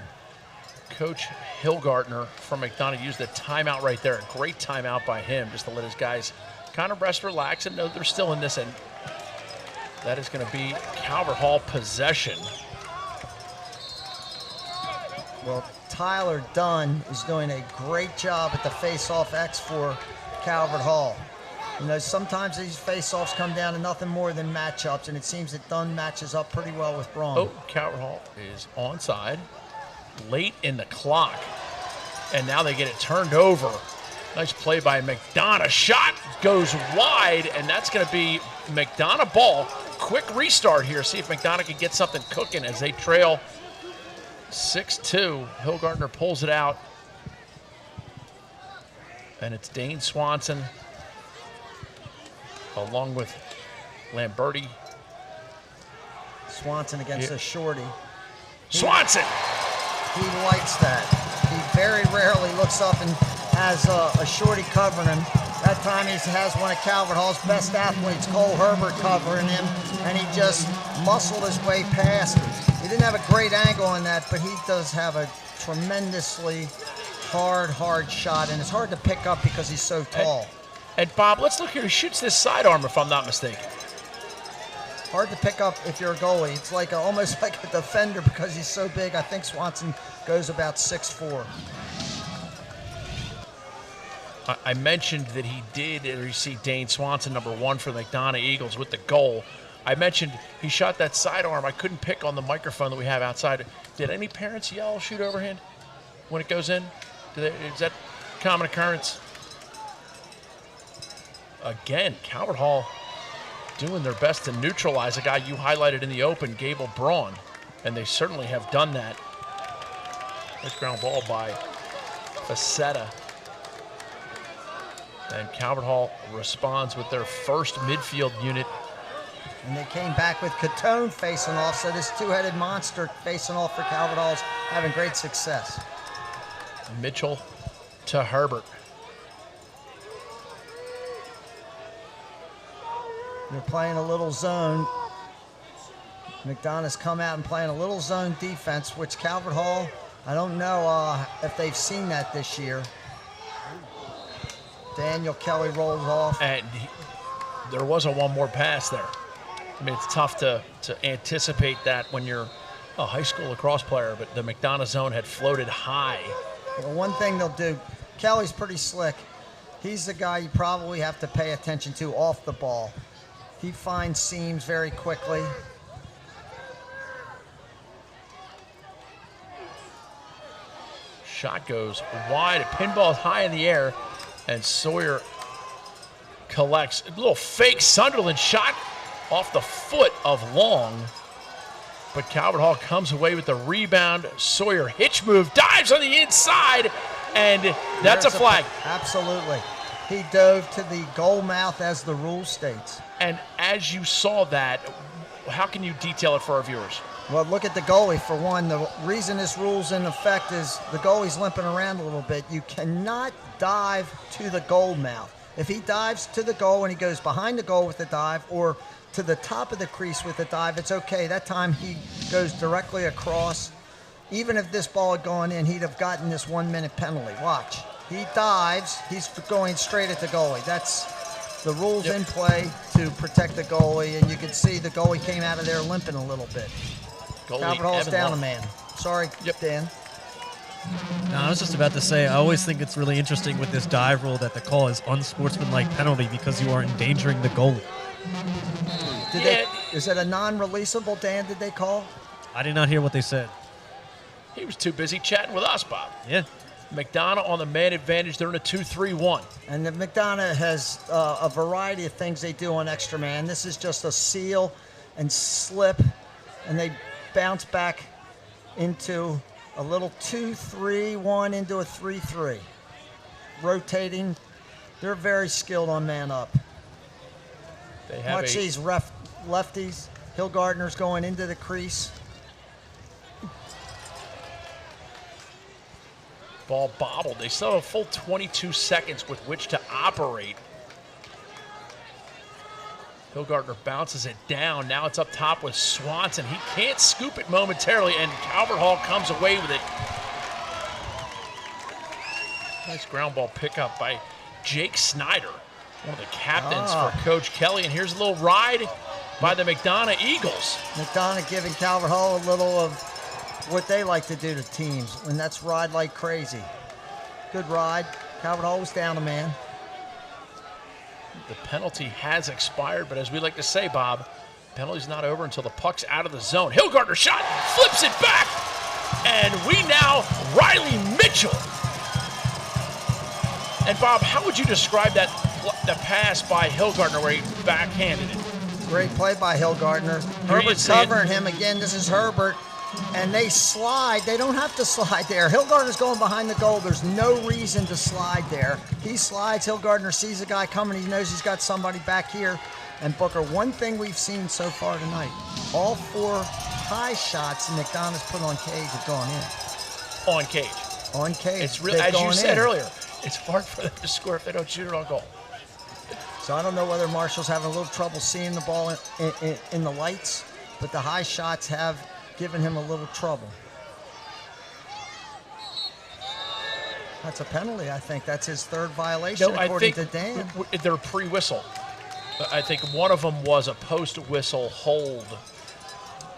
Coach Hilgartner from McDonogh used the timeout right there. A great timeout by him just to let his guys kind of rest, relax, and know they're still in this. And that is going to be Calvert Hall possession. Well, Tyler Dunn is doing a great job at the face-off X for Calvert Hall. You know, sometimes these face-offs come down to nothing more than matchups, and it seems that Dunn matches up pretty well with Braun. Oh, Calvert Hall is onside late in the clock, and now they get it turned over. Nice play by McDonogh. Shot goes wide, and that's going to be McDonogh ball. Quick restart here. See if McDonogh can get something cooking as they trail 6-2. Hilgartner pulls it out, and it's Dane Swanson along with Lamberti. Swanson against a shorty. Swanson! He likes that. He very rarely looks up and has a shorty covering him. That time he has one of Calvert Hall's best athletes, Cole Herbert, covering him, and he just muscled his way past him. He didn't have a great angle on that, but he does have a tremendously hard shot, and it's hard to pick up because he's so tall. And Bob, let's look here. He shoots this sidearm, if I'm not mistaken. hard to pick up if you're a goalie. It's like almost like a defender because he's so big. I think Swanson goes about 6'4". I mentioned that he did receive Dane Swanson, number 1 for the McDonogh Eagles, with the goal. I mentioned he shot that sidearm. I couldn't pick on the microphone that we have outside. Did any parents yell shoot overhand when it goes in? Is that common occurrence? Again, Calvert Hall doing their best to neutralize a guy you highlighted in the open, Gable Braun, and they certainly have done that. Nice ground ball by Facetta. And Calvert Hall responds with their first midfield unit. And they came back with Catone facing off, so this two-headed monster facing off for Calvert Hall's having great success. Mitchell to Herbert. They're playing a little zone. McDonough's come out and playing a little zone defense, which Calvert Hall, I don't know if they've seen that this year. Daniel Kelly rolls off. And there wasn't one more pass there. I mean, it's tough to anticipate that when you're a high school lacrosse player, but the McDonogh zone had floated high. Well, one thing they'll do, Kelly's pretty slick. He's the guy you probably have to pay attention to off the ball. He finds seams very quickly. Shot goes wide. A pinball high in the air, and Sawyer collects. A little fake Sunderland shot off the foot of Long. But Calvert Hall comes away with the rebound. Sawyer hitch move, dives on the inside, and that's a flag. Absolutely. He dove to the goal mouth as the rule states. And as you saw that, how can you detail it for our viewers? Well, look at the goalie, for one. The reason this rule's in effect is the goalie's limping around a little bit. You cannot dive to the goal mouth. If he dives to the goal and he goes behind the goal with the dive or to the top of the crease with the dive, it's okay. That time he goes directly across. Even if this ball had gone in, he'd have gotten this 1-minute penalty. Watch. He dives. He's going straight at the goalie. That's the rules in play to protect the goalie, and you can see the goalie came out of there limping a little bit. Calvert Hall's down a man. Sorry, Dan. No, I was just about to say, I always think it's really interesting with this dive rule that the call is unsportsmanlike penalty because you are endangering the goalie. Is it a non-releasable, Dan, did they call? I did not hear what they said. He was too busy chatting with us, Bob. Yeah. McDonogh on the man advantage. They're in a 2-3-1. And the McDonogh has a variety of things they do on extra man. This is just a seal and slip, and they bounce back into a little 2-3-1 into a 3-3. Rotating. They're very skilled on man up. They have Watch these lefties. Hillgardner's going into the crease. Ball bobbled. They still have a full 22 seconds with which to operate. Hillgardner bounces it down. Now it's up top with Swanson. He can't scoop it momentarily, and Calvert Hall comes away with it. Nice ground ball pickup by Jake Snyder, one of the captains for Coach Kelly. And here's a little ride by the McDonogh Eagles. McDonogh giving Calvert Hall a little of what they like to do to teams, and that's ride like crazy. Good ride. Calvert Hall was down a man. The penalty has expired, but as we like to say, Bob, penalty's not over until the puck's out of the zone. Hillgardner shot, flips it back, and we now, Riley Mitchell. And Bob, how would you describe the pass by Hillgardner where he backhanded it? Great play by Hillgardner. Herbert covering him again. This is Herbert. And they slide. They don't have to slide there. Hillgardner's going behind the goal. There's no reason to slide there. He slides. Hillgardner sees a guy coming. He knows he's got somebody back here. And Booker, one thing we've seen so far tonight, all 4 high shots McDonough's put on cage have gone in. On cage. On cage. It's really, as you said earlier, it's hard for them to score if they don't shoot it on goal. So I don't know whether Marshall's having a little trouble seeing the ball in the lights, but the high shots have given him a little trouble. That's a penalty, I think. That's his 3rd violation, according to Dan. They're pre-whistle. I think one of them was a post-whistle hold.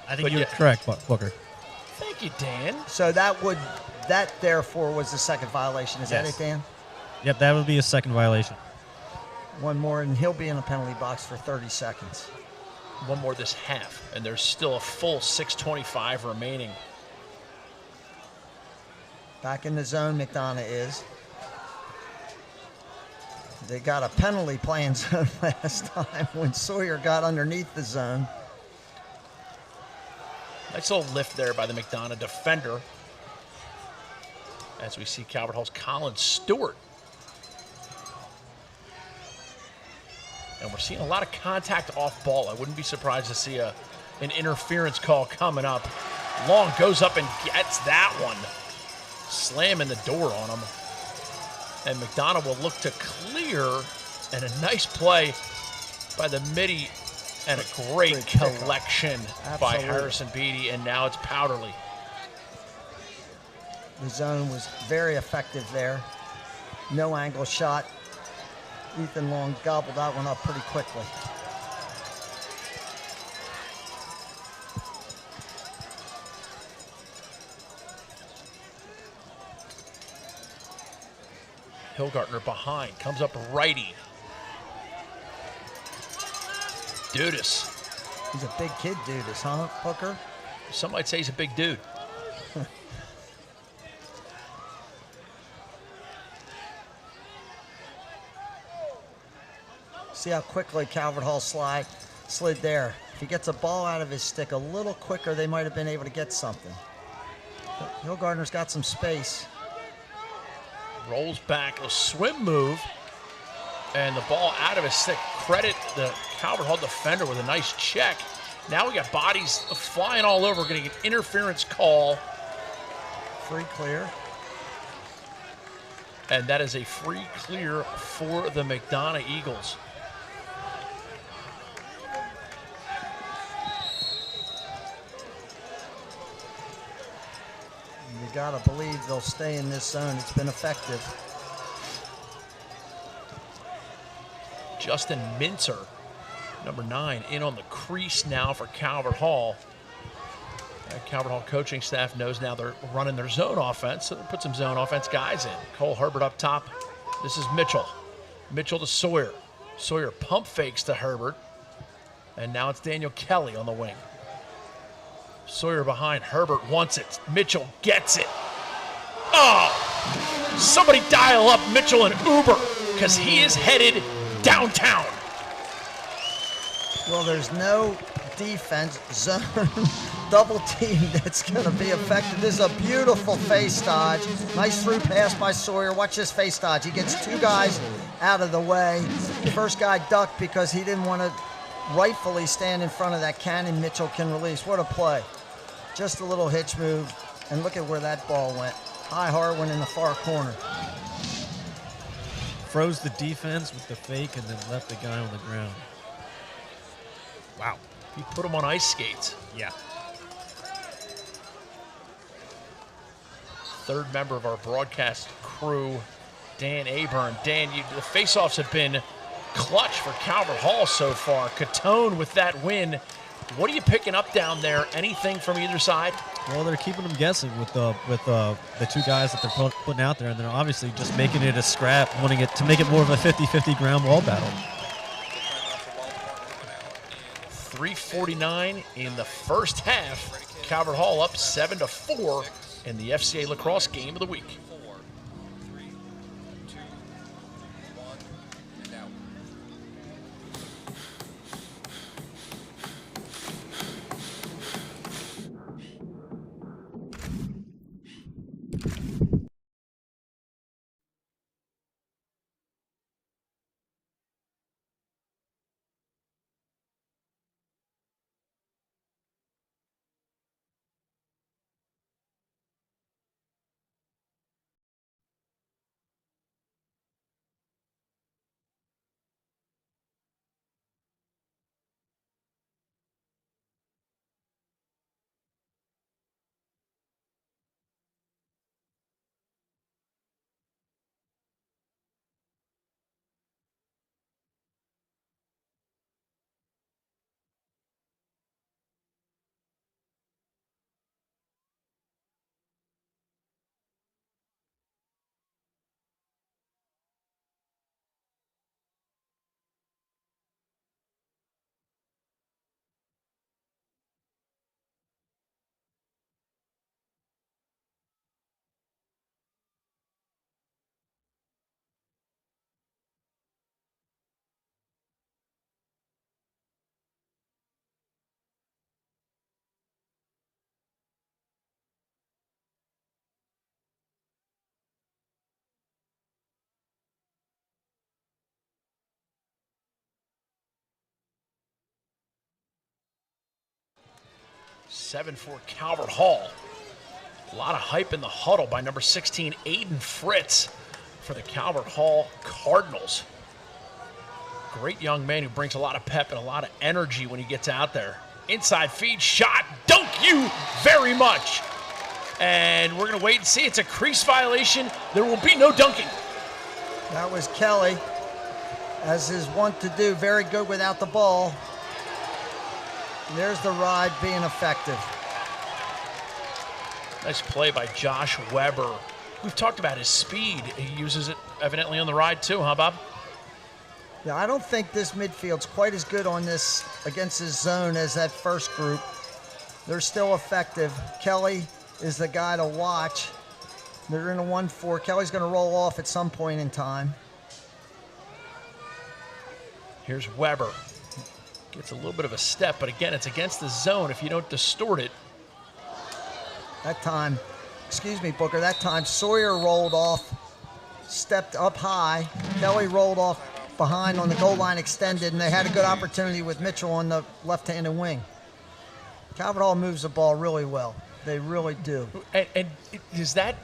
I think you're correct, Booker. Thank you, Dan. So that therefore was the second violation. Is that it, Dan? Yep, that would be a second violation. One more, and he'll be in the penalty box for 30 seconds. One more this half, and there's still a full 6:25 remaining. Back in the zone, McDonogh is. They got a penalty playing zone last time when Sawyer got underneath the zone. Nice little lift there by the McDonogh defender. As we see Calvert Hall's Colin Stewart. And we're seeing a lot of contact off ball. I wouldn't be surprised to see an interference call coming up. Long goes up and gets that one. Slamming the door on him. And McDonogh will look to clear. And a nice play by the midi. And a great collection by Harrison Beatty. And now it's Powderly. The zone was very effective there. No angle shot. Ethan Long gobbled that one up pretty quickly. Hilgartner behind, comes up righty. Dudas. He's a big kid, Dudas, huh, Booker? Some might say he's a big dude. See how quickly Calvert Hall slid there. If he gets a ball out of his stick a little quicker, they might have been able to get something. Hilgartner's got some space. Rolls back, a swim move, and the ball out of his stick. Credit the Calvert Hall defender with a nice check. Now we got bodies flying all over, getting an interference call. Free clear. And that is a free clear for the McDonogh Eagles. You gotta believe they'll stay in this zone. It's been effective. Justin Mincer, number 9, in on the crease now for Calvert Hall. Calvert Hall coaching staff knows now they're running their zone offense, so they put some zone offense guys in. Cole Herbert up top. This is Mitchell. Mitchell to Sawyer. Sawyer pump fakes to Herbert. And now it's Daniel Kelly on the wing. Sawyer behind. Herbert wants it. Mitchell gets it. Oh! Somebody dial up Mitchell and Uber, because he is headed downtown. Well, there's no defense zone double team that's going to be effective. This is a beautiful face dodge. Nice through pass by Sawyer. Watch this face dodge. He gets two guys out of the way. The first guy ducked because he didn't want to rightfully stand in front of that cannon Mitchell can release. What a play. Just a little hitch move, and look at where that ball went. High Harwin in the far corner. Froze the defense with the fake and then left the guy on the ground. Wow. He put him on ice skates. Yeah. Third member of our broadcast crew, Dan Aburn. Dan, the faceoffs have been clutch for Calvert Hall so far. Catone with that win. What are you picking up down there? Anything from either side? Well, they're keeping them guessing with the two guys that they're putting out there, and they're obviously just making it a scrap, wanting it to make it more of a 50-50 ground ball battle. 3:49 in the first half. Calvert Hall up 7-4 in the FCA lacrosse game of the week. 7 for Calvert Hall. A lot of hype in the huddle by number 16, Aiden Fritz, for the Calvert Hall Cardinals. Great young man who brings a lot of pep and a lot of energy when he gets out there. Inside feed shot, dunk you very much. And we're going to wait and see. It's a crease violation. There will be no dunking. That was Kelly, as is wont to do, very good without the ball. And there's the ride being effective. Nice play by Josh Weber. We've talked about his speed. He uses it evidently on the ride too, huh, Bob? Yeah, I don't think this midfield's quite as good on this against his zone as that first group. They're still effective. Kelly is the guy to watch. They're in a 1-4. Kelly's going to roll off at some point in time. Here's Weber. Gets a little bit of a step, but again, it's against the zone if you don't distort it. That time, excuse me, Booker, that time Sawyer rolled off, stepped up high. Kelly rolled off behind on the goal line extended, and they had a good opportunity with Mitchell on the left-handed wing. Calvert Hall moves the ball really well. They really do. And does that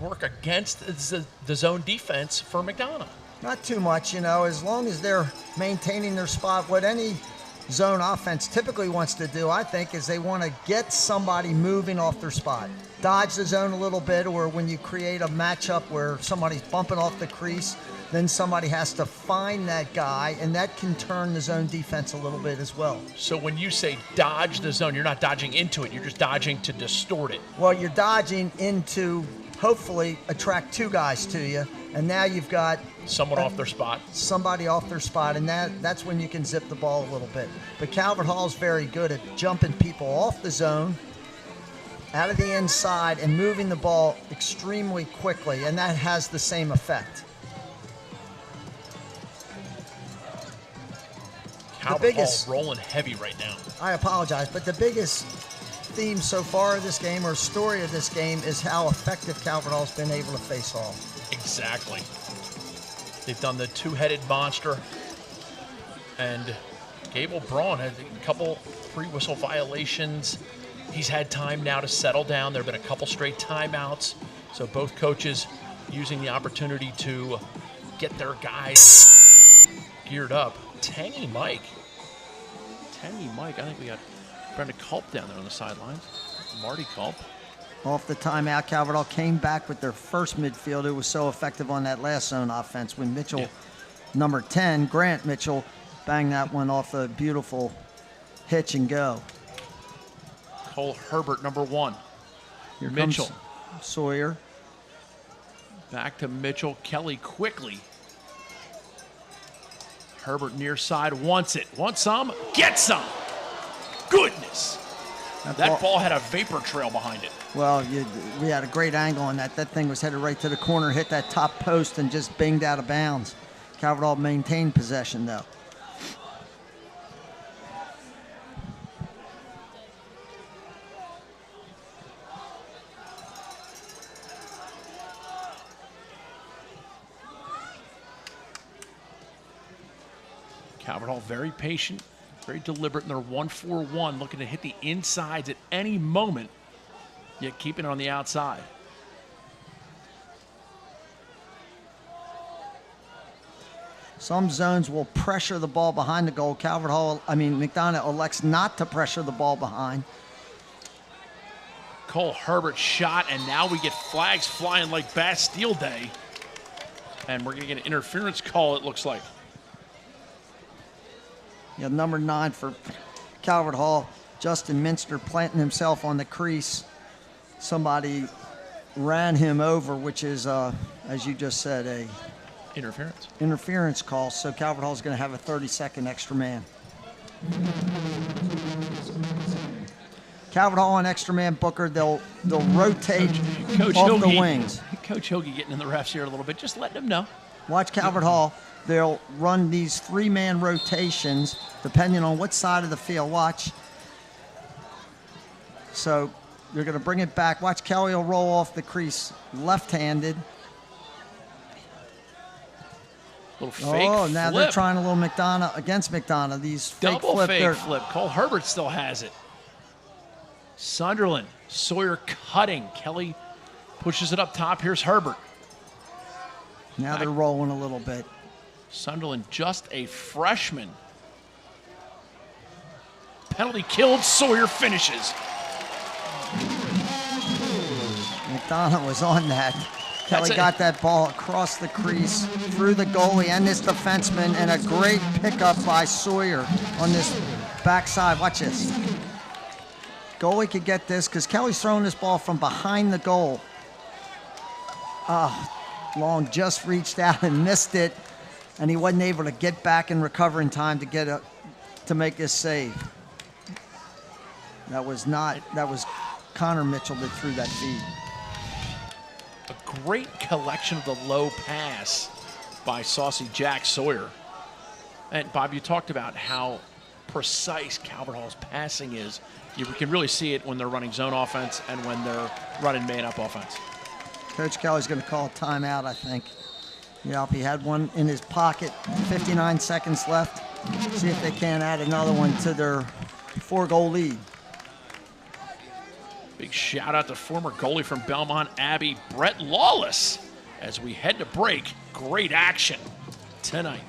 work against the zone defense for McDonogh? Not too much, you know, as long as they're maintaining their spot. What any zone offense typically wants to do, I think, is they want to get somebody moving off their spot. Dodge the zone a little bit, or when you create a matchup where somebody's bumping off the crease, then somebody has to find that guy, and that can turn the zone defense a little bit as well. So when you say dodge the zone, you're not dodging into it, you're just dodging to distort it. Well, you're dodging into, hopefully, attract two guys to you, and now you've got someone off their spot. Somebody off their spot, and that's when you can zip the ball a little bit. But Calvert Hall's very good at jumping people off the zone, out of the inside, and moving the ball extremely quickly, and that has the same effect. Calvert Hall rolling heavy right now. I apologize, but the biggest theme so far of this game, or story of this game, is how effective Calvert Hall's been able to face off. Exactly. They've done the two-headed monster, and Gable Braun had a couple pre-whistle violations. He's had time now to settle down. There have been a couple straight timeouts, so both coaches using the opportunity to get their guys geared up. Tangy Mike, I think we got Brenda Culp down there on the sidelines. Marty Culp. Off the timeout, Calvert Hall came back with their first midfield. It was so effective on that last zone offense when Mitchell, number 10, Grant Mitchell, banged that one off a beautiful hitch and go. Cole Herbert, number 1. Here Mitchell. Comes Sawyer. Back to Mitchell. Kelly quickly. Herbert near side wants it. Wants some, gets some. Goodness. That ball had a vapor trail behind it. Well, we had a great angle on that. That thing was headed right to the corner, hit that top post, and just binged out of bounds. Calvert Hall maintained possession, though. Calvert Hall very patient, very deliberate in their 1-4-1, looking to hit the insides at any moment, yet keeping it on the outside. Some zones will pressure the ball behind the goal. McDonogh elects not to pressure the ball behind. Cole Herbert shot, and now we get flags flying like Bastille Day. And we're going to get an interference call, it looks like. Yeah, number 9 for Calvert Hall, Justin Minster, planting himself on the crease. Somebody ran him over, which is, as you just said, a interference call. So Calvert Hall is going to have a 30-second extra man. Calvert Hall on extra man, Booker. They'll rotate Coach off Hilge, the wings. Coach Hilge getting in the refs here a little bit, just letting them know. Watch Calvert Hall. They'll run these 3-man rotations depending on what side of the field. Watch. So they're going to bring it back. Watch, Kelly will roll off the crease left-handed. Little fake now flip. they're trying a little McDonogh against McDonogh. These fake Double flip. fake flip. Cole Herbert still has it. Sunderland, Sawyer cutting. Kelly pushes it up top. Here's Herbert. Now they're rolling a little bit. Sunderland, just a freshman. Penalty killed. Sawyer finishes. McDonogh was on that. Kelly got that ball across the crease, through the goalie and this defenseman, and a great pickup by Sawyer on this backside. Watch this. Goalie could get this because Kelly's throwing this ball from behind the goal. Long just reached out and missed it, and he wasn't able to get back and recover in time to make this save. That was Connor Mitchell that threw that feed. A great collection of the low pass by Saucy Jack Sawyer. And Bob, you talked about how precise Calvert Hall's passing is. You can really see it when they're running zone offense and when they're running man-up offense. Coach Kelly's going to call a timeout, I think. Yep, he had one in his pocket. 59 seconds left. See if they can add another one to their 4-goal lead. Big shout out to former goalie from Belmont Abbey, Brett Lawless, as we head to break. Great action tonight.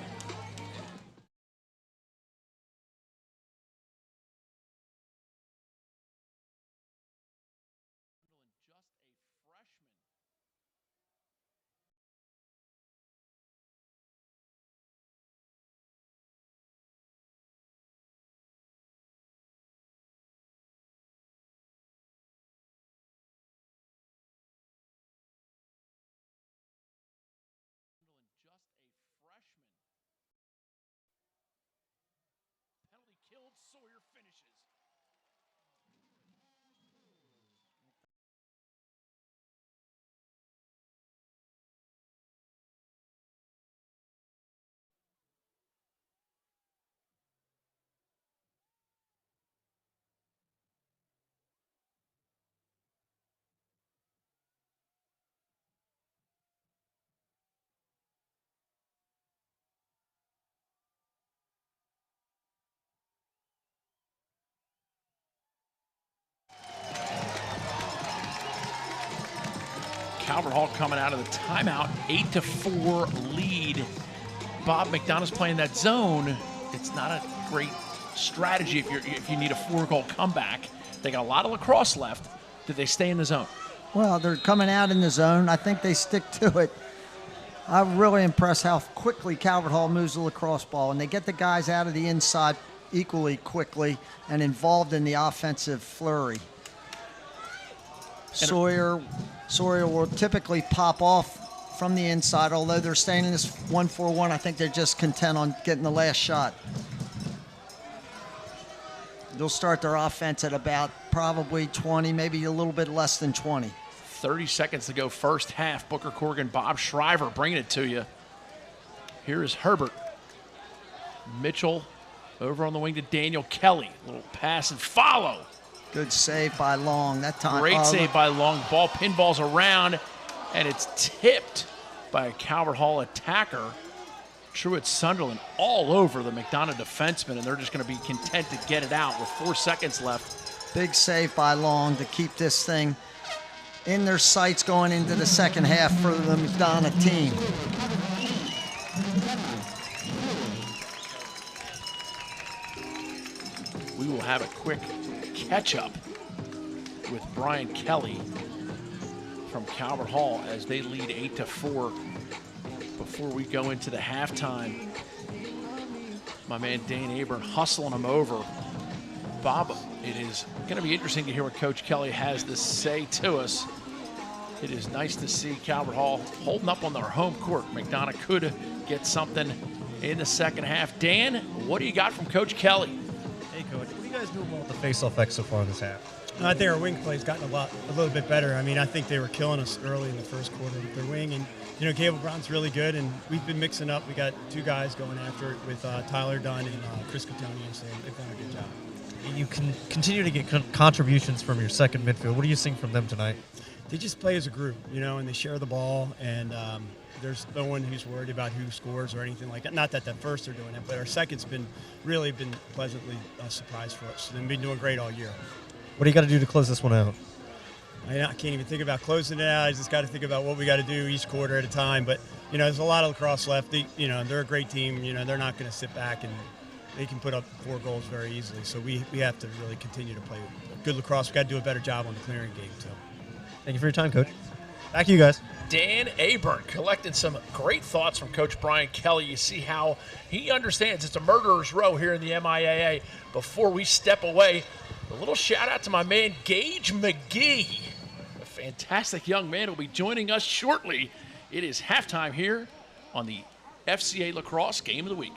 Sawyer finishes. Calvert Hall coming out of the timeout, 8-4 lead. Bob, McDonough's playing that zone. It's not a great strategy if you need a 4-goal comeback. They got a lot of lacrosse left. Did they stay in the zone? Well, they're coming out in the zone. I think they stick to it. I'm really impressed how quickly Calvert Hall moves the lacrosse ball, and they get the guys out of the inside equally quickly and involved in the offensive flurry. Sawyer will typically pop off from the inside, although they're staying in this 1-4-1. I think they're just content on getting the last shot. They'll start their offense at about probably 20, maybe a little bit less than 20. 30 seconds to go first half. Booker Corrigan, Bob Shriver bringing it to you. Here is Herbert. Mitchell over on the wing to Daniel Kelly. Little pass and follow. Good save by Long that time. Great save by Long. Ball pinballs around, and it's tipped by a Calvert Hall attacker. Truett Sunderland all over the McDonogh defenseman, and they're just going to be content to get it out with 4 seconds left. Big save by Long to keep this thing in their sights going into the second half for the McDonogh team. We will have a quick catch-up with Brian Kelly from Calvert Hall as they lead 8-4 before we go into the halftime. My man Dane Aburn hustling him over. Bob, it is going to be interesting to hear what Coach Kelly has to say to us. It is nice to see Calvert Hall holding up on their home court. McDonogh could get something in the second half. Dan, what do you got from Coach Kelly? Hey, Coach, what do you guys know about the face-off X so far this half? I think our wing play's gotten a little bit better. I mean, I think they were killing us early in the first quarter with their wing, and Gable Brown's really good, and we've been mixing up. We got 2 guys going after it with Tyler Dunn and Chris Coutonier, so they've done a good job. You can continue to get contributions from your second midfield. What are you seeing from them tonight? They just play as a group, and they share the ball, and there's no one who's worried about who scores or anything like that. Not that the first are doing it, but our second's been pleasantly surprised for us. They've been doing great all year. What do you got to do to close this one out? I can't even think about closing it out. I just got to think about what we got to do each quarter at a time. But, there's a lot of lacrosse left. They're a great team. They're not going to sit back, and they can put up 4 goals very easily. So we have to really continue to play good lacrosse. We got to do a better job on the clearing game. So, thank you for your time, Coach. Back to you guys. Dan Aburn collected some great thoughts from Coach Brian Kelly. You see how he understands it's a murderer's row here in the MIAA. Before we step away, a little shout out to my man Gage McGee, a fantastic young man who will be joining us shortly. It is halftime here on the FCA Lacrosse Game of the Week.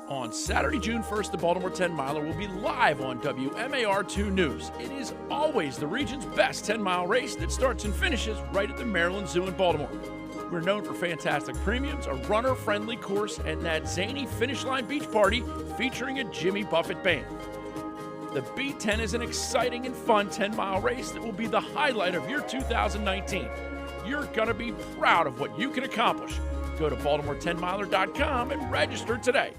On Saturday, June 1st, the Baltimore 10-miler will be live on WMAR2 News. It is always the region's best 10-mile race that starts and finishes right at the Maryland Zoo in Baltimore. We're known for fantastic premiums, a runner-friendly course, and that zany finish line beach party featuring a Jimmy Buffett band. The B10 is an exciting and fun 10-mile race that will be the highlight of your 2019. You're going to be proud of what you can accomplish. Go to baltimore10miler.com and register today.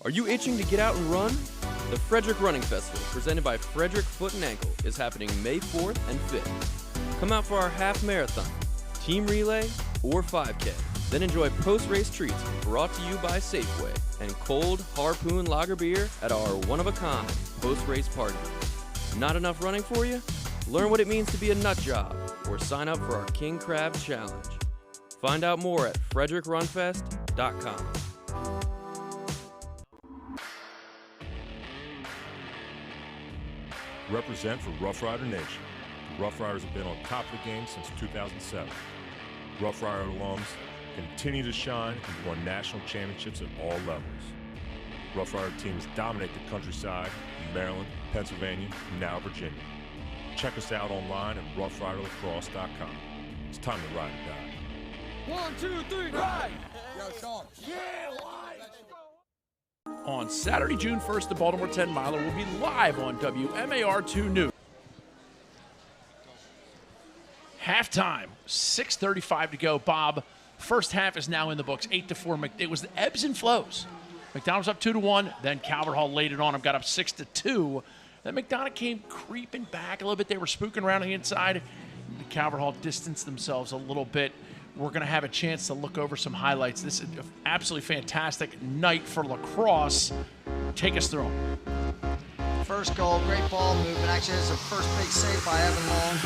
Are you itching to get out and run? The Frederick Running Festival, presented by Frederick Foot and Ankle, is happening May 4th and 5th. Come out for our half marathon, team relay, or 5K. Then enjoy post-race treats brought to you by Safeway and cold Harpoon Lager beer at our one-of-a-kind post-race party. Not enough running for you? Learn what it means to be a nut job or sign up for our King Crab Challenge. Find out more at frederickrunfest.com. Represent for Rough Rider Nation. The Rough Riders have been on top of the game since 2007. Rough Rider alums continue to shine and won national championships at all levels. Rough Rider teams dominate the countryside in Maryland, Pennsylvania, and now Virginia. Check us out online at roughriderlacrosse.com. It's time to ride or die. 1, 2, 3, ride! Yo, Sean. Yeah, on Saturday, June 1st, the Baltimore 10-miler will be live on WMAR2 News. Halftime, 6:35 to go. Bob, first half is now in the books, 8-4. It was the ebbs and flows. McDonogh was up 2-1. Then Calvert Hall laid it on him, got up 6-2. Then McDonogh came creeping back a little bit. They were spooking around on the inside. Calvert Hall distanced themselves a little bit. We're going to have a chance to look over some highlights. This is an absolutely fantastic night for lacrosse. Take us through them. First goal, great ball movement. Actually, it's a first big save by Evan Long.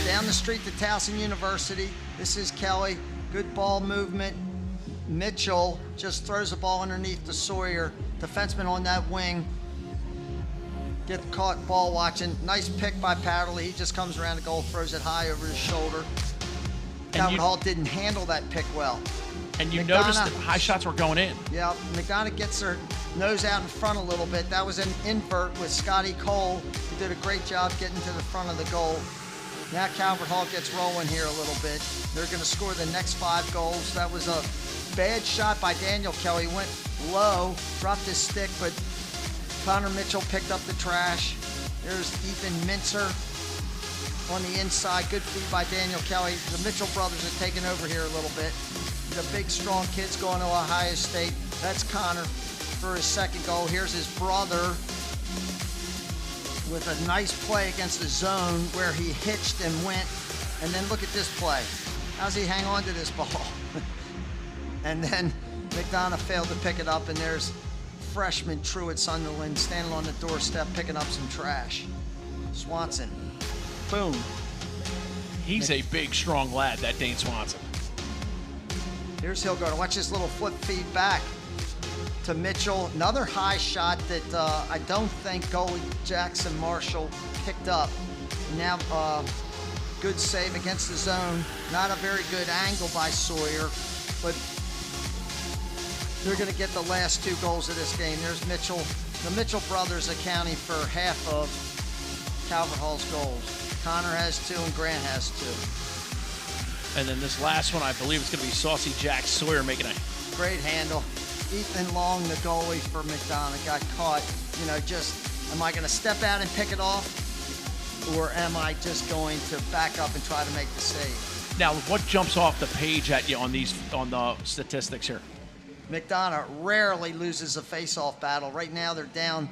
Down the street to Towson University. This is Kelly. Good ball movement. Mitchell just throws the ball underneath to Sawyer. Defenseman on that wing. Get caught ball watching. Nice pick by Powderly. He just comes around the goal, throws it high over his shoulder. Calvert Hall didn't handle that pick well. And you noticed that high shots were going in. Yeah, McDonogh gets her nose out in front a little bit. That was an invert with Scotty Cole, who did a great job getting to the front of the goal. Now Calvert Hall gets rolling here a little bit. They're going to score the next 5 goals. That was a bad shot by Daniel Kelly. Went low, dropped his stick, but Connor Mitchell picked up the trash. There's Ethan Mintzer on the inside. Good feed by Daniel Kelly. The Mitchell brothers are taking over here a little bit. The big, strong kids going to Ohio State. That's Connor for his second goal. Here's his brother with a nice play against the zone where he hitched and went. And then look at this play. How's he hang on to this ball? And then McDonogh failed to pick it up, and there's freshman Truett Sunderland standing on the doorstep picking up some trash. Swanson. Boom. He's a big, strong lad, that Dane Swanson. Here's Hillgard. Watch this little flip feed back to Mitchell. Another high shot that I don't think goalie Jackson Marshall picked up. Now, good save against the zone. Not a very good angle by Sawyer, but they're going to get the last 2 goals of this game. There's Mitchell. The Mitchell brothers accounting for half of Calvert Hall's goals. Connor has 2 and Grant has 2. And then this last one, I believe it's going to be Saucy Jack Sawyer making a great handle. Ethan Long, the goalie for McDonogh, got caught. Just, am I going to step out and pick it off? Or am I just going to back up and try to make the save? Now, what jumps off the page at you on the statistics here? McDonogh rarely loses a face-off battle. Right now they're down,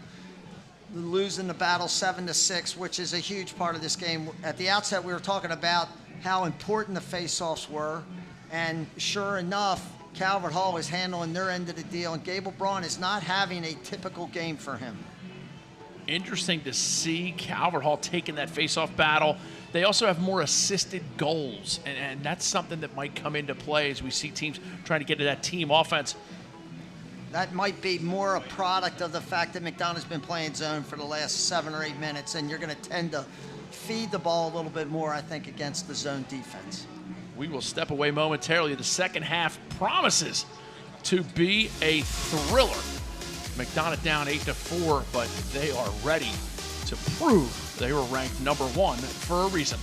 losing the battle 7-6, which is a huge part of this game. At the outset, we were talking about how important the face-offs were, and sure enough, Calvert Hall is handling their end of the deal, and Gable Braun is not having a typical game for him. Interesting to see Calvert Hall taking that face-off battle. They also have more assisted goals, and that's something that might come into play as we see teams trying to get to that team offense. That might be more a product of the fact that McDonogh's been playing zone for the last 7 or 8 minutes, and you're going to tend to feed the ball a little bit more, I think, against the zone defense. We will step away momentarily. The second half promises to be a thriller. McDonogh down 8-4, but they are ready to prove they were ranked number 1 for a reason.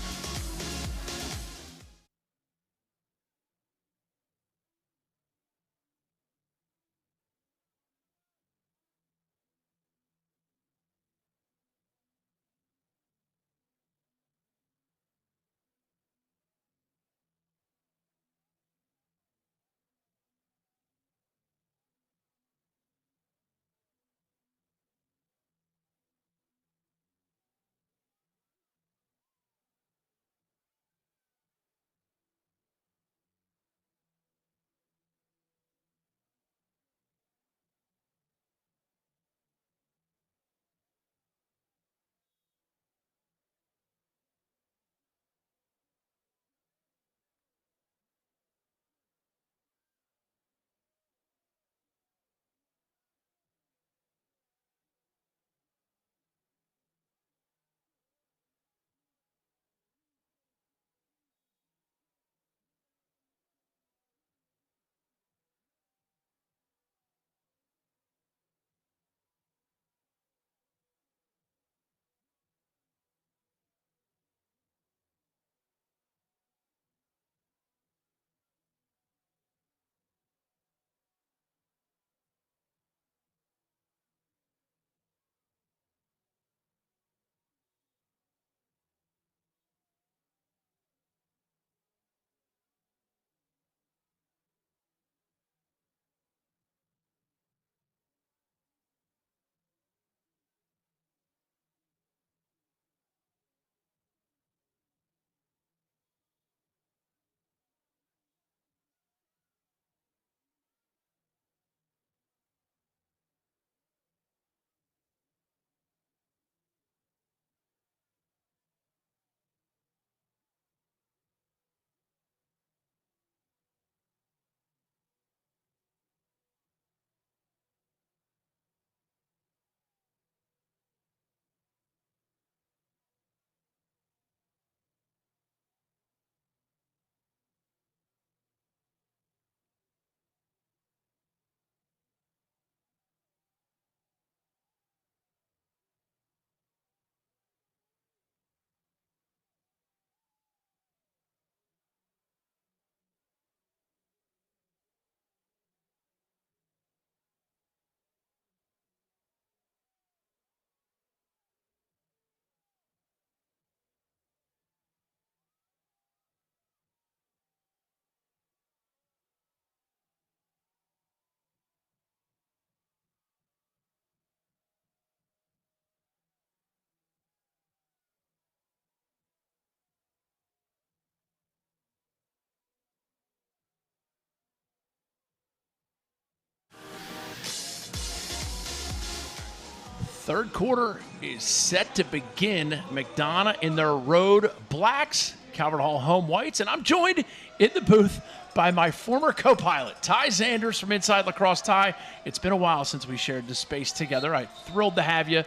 Third quarter is set to begin. McDonogh in their road blacks, Calvert Hall home whites, and I'm joined in the booth by my former co-pilot, Ty Zanders from Inside Lacrosse. Ty, it's been a while since we shared this space together. I'm thrilled to have you.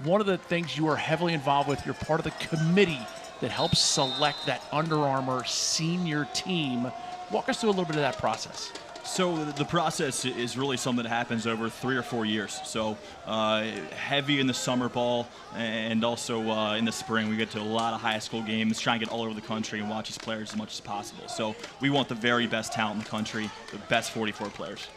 One of the things you are heavily involved with, you're part of the committee that helps select that Under Armour senior team. Walk us through a little bit of that process. So the process is really something that happens over 3 or 4 years. So heavy in the summer ball, and also in the spring we get to a lot of high school games, try and get all over the country and watch these players as much as possible. So we want the very best talent in the country, the best 44 players.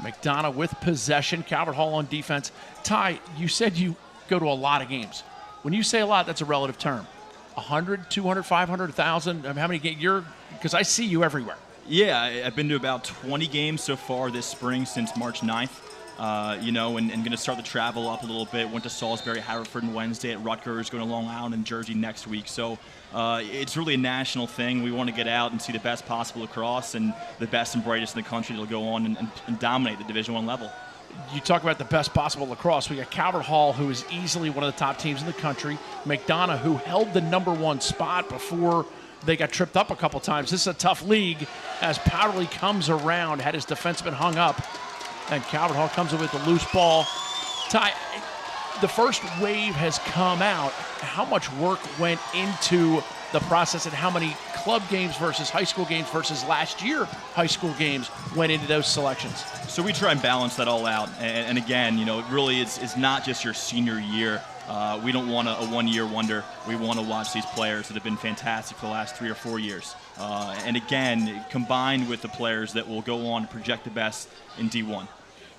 McDonogh with possession, Calvert Hall on defense. Ty, you said you go to a lot of games. When you say a lot, that's a relative term. 100, 200, 500, 1,000? How many games? Because I see you everywhere. Yeah, I've been to about 20 games so far this spring since March 9th. And going to start the travel up a little bit. Went to Salisbury, Haverford on Wednesday, at Rutgers, going to Long Island and Jersey next week. So it's really a national thing. We want to get out and see the best possible lacrosse and the best and brightest in the country that'll go on and dominate the Division I level. You talk about the best possible lacrosse. We got Calvert Hall, who is easily one of the top teams in the country. McDonogh, who held the #1 spot before they got tripped up a couple times. This is a tough league as Powderly comes around, had his defenseman hung up, and Calvert Hall comes in with the loose ball. Ty, the first wave has come out. How much work went into the process, and how many club games versus high school games versus last year high school games went into those selections? So we try and balance that all out. And again, it really is not just your senior year. We don't want a one-year wonder. We want to watch these players that have been fantastic for the last 3 or 4 years. And again, combined with the players that will go on to project the best in D1.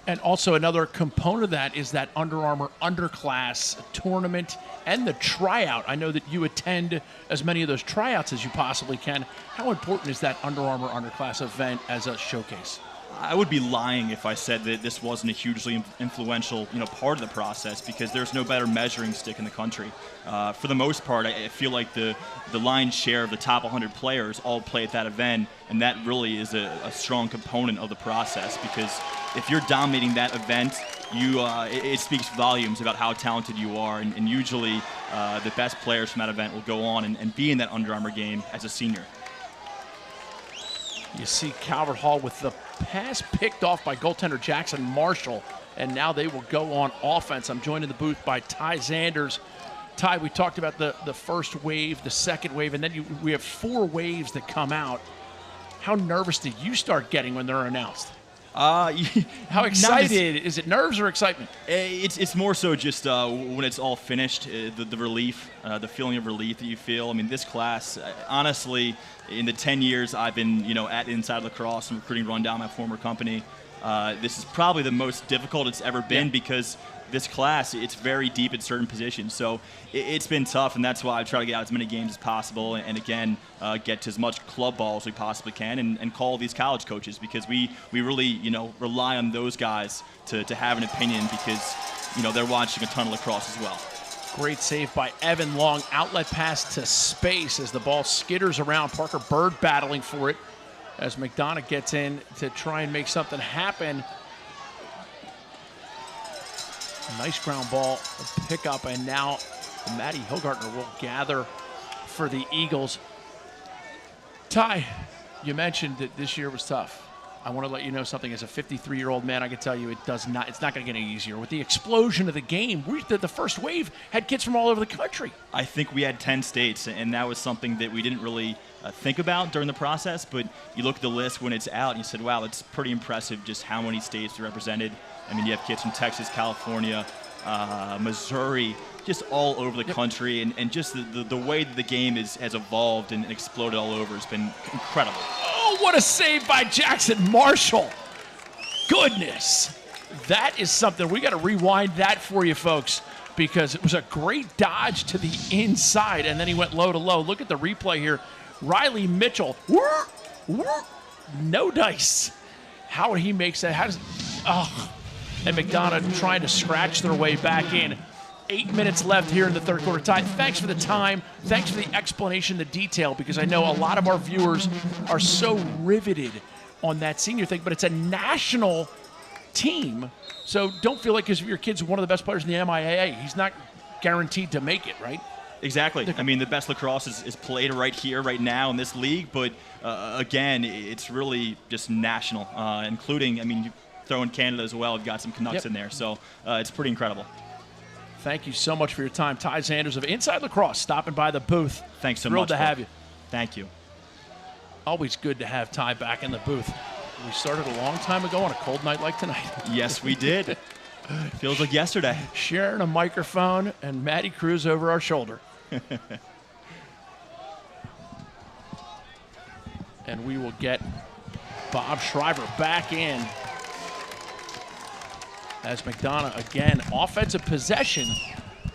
And also another component of that is that Under Armour underclass tournament and the tryout. I know that you attend as many of those tryouts as you possibly can. How important is that Under Armour underclass event as a showcase? I would be lying if I said that this wasn't a hugely influential, part of the process, because there's no better measuring stick in the country. For the most part, I feel like the lion's share of the top 100 players all play at that event, and that really is a strong component of the process, because if you're dominating that event, it speaks volumes about how talented you are, and usually the best players from that event will go on and be in that Under Armour game as a senior. You see Calvert Hall with the pass picked off by goaltender Jackson Marshall, and now they will go on offense. I'm joined in the booth by Ty Zanders. Ty, we talked about the first wave, the second wave, and then we have 4 waves that come out. How nervous did you start getting when they're announced? How excited? Is it nerves or excitement? It's more so just when it's all finished, the relief, the feeling of relief that you feel. I mean, this class, honestly, in the 10 years I've been, at Inside Lacrosse and Recruiting Rundown, my former company, this is probably the most difficult it's ever been, because this class, it's very deep at certain positions. So it's been tough, and that's why I try to get out as many games as possible, and again, get to as much club ball as we possibly can, and call these college coaches, because we really, rely on those guys to have an opinion, because, they're watching a ton of lacrosse as well. Great save by Evan Long. Outlet pass to space as the ball skitters around. Parker Bird battling for it as McDonogh gets in to try and make something happen. Nice ground ball pick up, and now Maddie Hilgartner will gather for the Eagles. Ty, you mentioned that this year was tough. I want to let you know something. As a 53-year-old man, I can tell you it's not going to get any easier. With the explosion of the game, the first wave had kids from all over the country. I think we had 10 states, and that was something that we didn't really think about during the process, but you look at the list when it's out and you said, wow, it's pretty impressive just how many states are represented. I mean, you have kids from Texas, California, Missouri, just all over the country, and just the way that the game has evolved and exploded all over has been incredible. Oh, what a save by Jackson Marshall. Goodness. That is something. We got to rewind that for you, folks, because it was a great dodge to the inside, and then he went low to low. Look at the replay here. Riley Mitchell, no dice. How he makes that? And McDonogh trying to scratch their way back in. 8 minutes left here in the third quarter. Ty, thanks for the time. Thanks for the explanation, the detail, because I know a lot of our viewers are so riveted on that senior thing, but it's a national team, so don't feel like because your kid's one of the best players in the MIAA, he's not guaranteed to make it, right? Exactly. I mean, the best lacrosse is played right here, right now in this league, but again, it's really just national, including, I mean, you throw in Canada as well. We've got some Canucks in there, so it's pretty incredible. Thank you so much for your time. Ty Zanders of Inside Lacrosse stopping by the booth. Thanks so much. Thrilled to have you. Thank you. Always good to have Ty back in the booth. We started a long time ago on a cold night like tonight. Yes, we did. Feels like yesterday. Sharing a microphone and Matty Cruz over our shoulder. And we will get Bob Schreiber back in as McDonogh again. Offensive possession,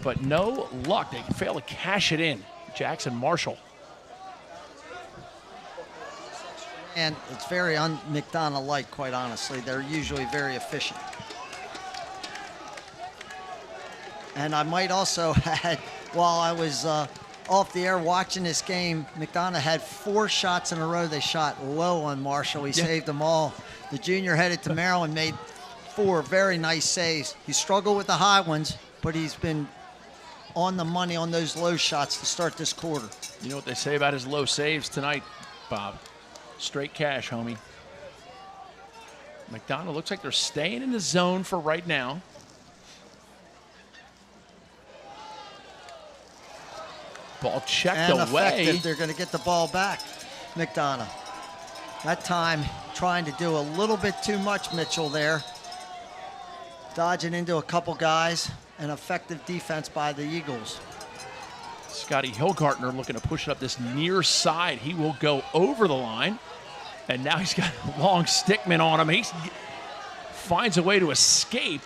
but no luck. They fail to cash it in. Jackson Marshall. And it's very McDonogh-like, quite honestly. They're usually very efficient. And I might also add, while I was off the air watching this game, McDonogh had 4 shots in a row. They shot low on Marshall. He saved them all. The junior headed to Maryland, made 4 very nice saves. He struggled with the high ones, but he's been on the money on those low shots to start this quarter. You know what they say about his low saves tonight, Bob? Straight cash, homie. McDonogh looks like they're staying in the zone for right now. Ball checked and away. Effective. They're going to get the ball back, McDonogh. That time trying to do a little bit too much, Mitchell there. Dodging into a couple guys. An effective defense by the Eagles. Scotty Hillgartner looking to push it up this near side. He will go over the line. And now he's got a long stickman on him. He finds a way to escape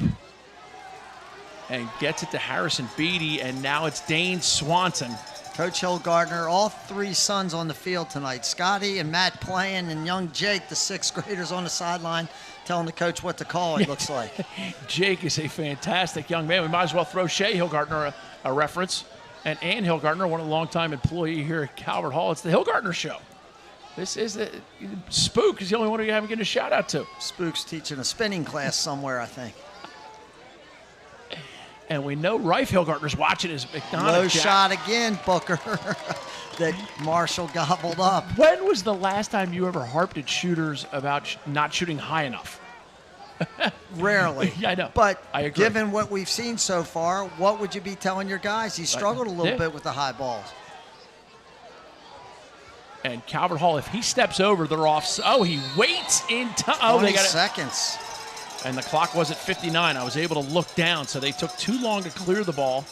and gets it to Harrison Beatty. And now it's Dane Swanson. Coach Hillgartner, all 3 sons on the field tonight. Scotty and Matt playing, and young Jake, the 6th graders on the sideline, telling the coach what to call, it looks like. Jake is a fantastic young man. We might as well throw Shea Hillgartner a reference. And Ann Hillgartner, one of the longtime employee here at Calvert Hall. It's the Hillgartner Show. This is the Spook is the only one we haven't given a shout out to. Spook's teaching a spinning class somewhere, I think. And we know Rife Hillgartner's watching his McDonogh. Low shot again, Booker, that Marshall gobbled up. When was the last time you ever harped at shooters about not shooting high enough? Rarely. Yeah, I know. But I agree. Given what we've seen so far, what would you be telling your guys? He struggled a little bit with the high balls. And Calvert Hall, if he steps over, they're off. Oh, he waits in time. Oh, 20 seconds. And the clock was at 59. I was able to look down, so they took too long to clear the ball.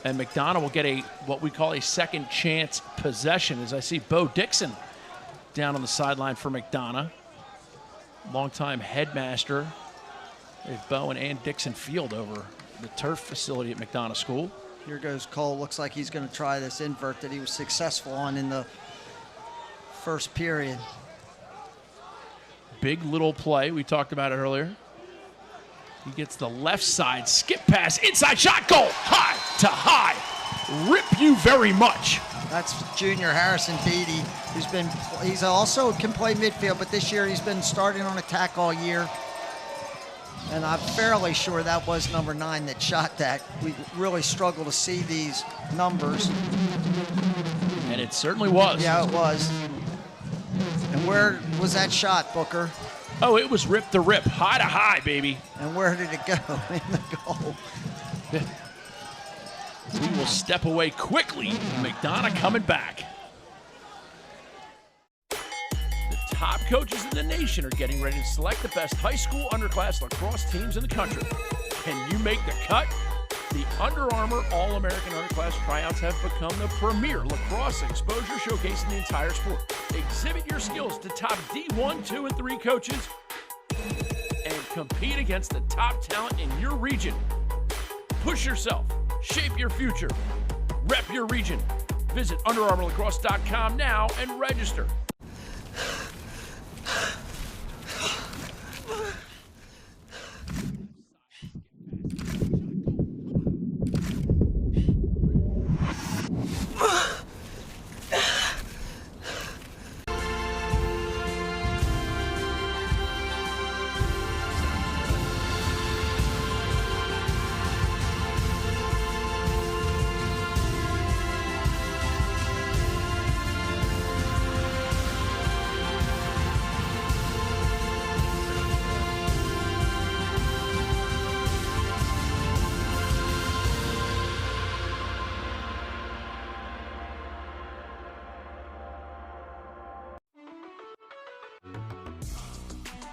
And McDonogh will get what we call a second chance possession, as I see Bo Dixon down on the sideline for McDonogh. Longtime headmaster at Bo and Ann Dixon Field over the turf facility at McDonogh School. Here goes Cole. Looks like he's going to try this invert that he was successful on in the first period. Big little play. We talked about it earlier. He gets the left side, skip pass, inside shot, goal, high to high. Rip you very much. That's junior Harrison Beatty, he's also can play midfield, but this year he's been starting on attack all year. And I'm fairly sure that was number 9 that shot that. We really struggle to see these numbers. And it certainly was. Yeah, it was. And where was that shot, Booker? Oh, it was rip to rip, high to high, baby. And where did it go? In the goal. We will step away quickly. McDonogh coming back. The top coaches in the nation are getting ready to select the best high school underclass lacrosse teams in the country. Can you make the cut? The Under Armour All-American Underclass Tryouts have become the premier lacrosse exposure showcasing the entire sport. Exhibit your skills to top D1, 2, and 3 coaches and compete against the top talent in your region. Push yourself. Shape your future. Rep your region. Visit UnderArmourLacrosse.com now and register.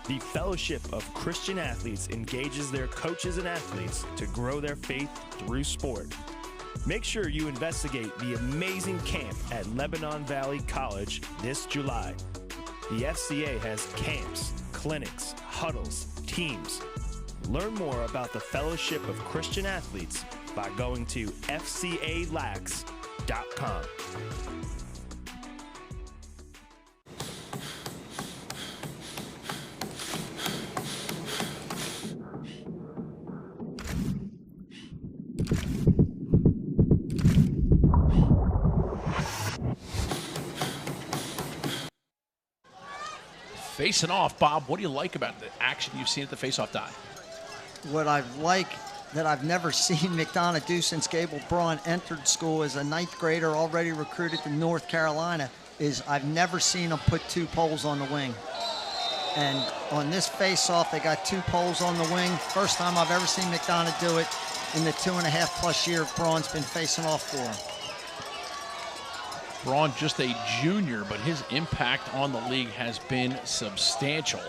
The Fellowship of Christian Athletes engages their coaches and athletes to grow their faith through sport. Make sure you investigate the amazing camp at Lebanon Valley College this July. The FCA has camps, clinics, huddles, teams. Learn more about the Fellowship of Christian Athletes by going to fcalax.com. Facing off, Bob, what do you like about the action you've seen at the face-off die? What I like that I've never seen McDonogh do since Gable Braun entered school as a 9th grader already recruited to North Carolina is I've never seen him put 2 poles on the wing. And on this face-off, they got 2 poles on the wing. First time I've ever seen McDonogh do it in the 2.5+ years Braun's been facing off for him. Braun just a junior, but his impact on the league has been substantial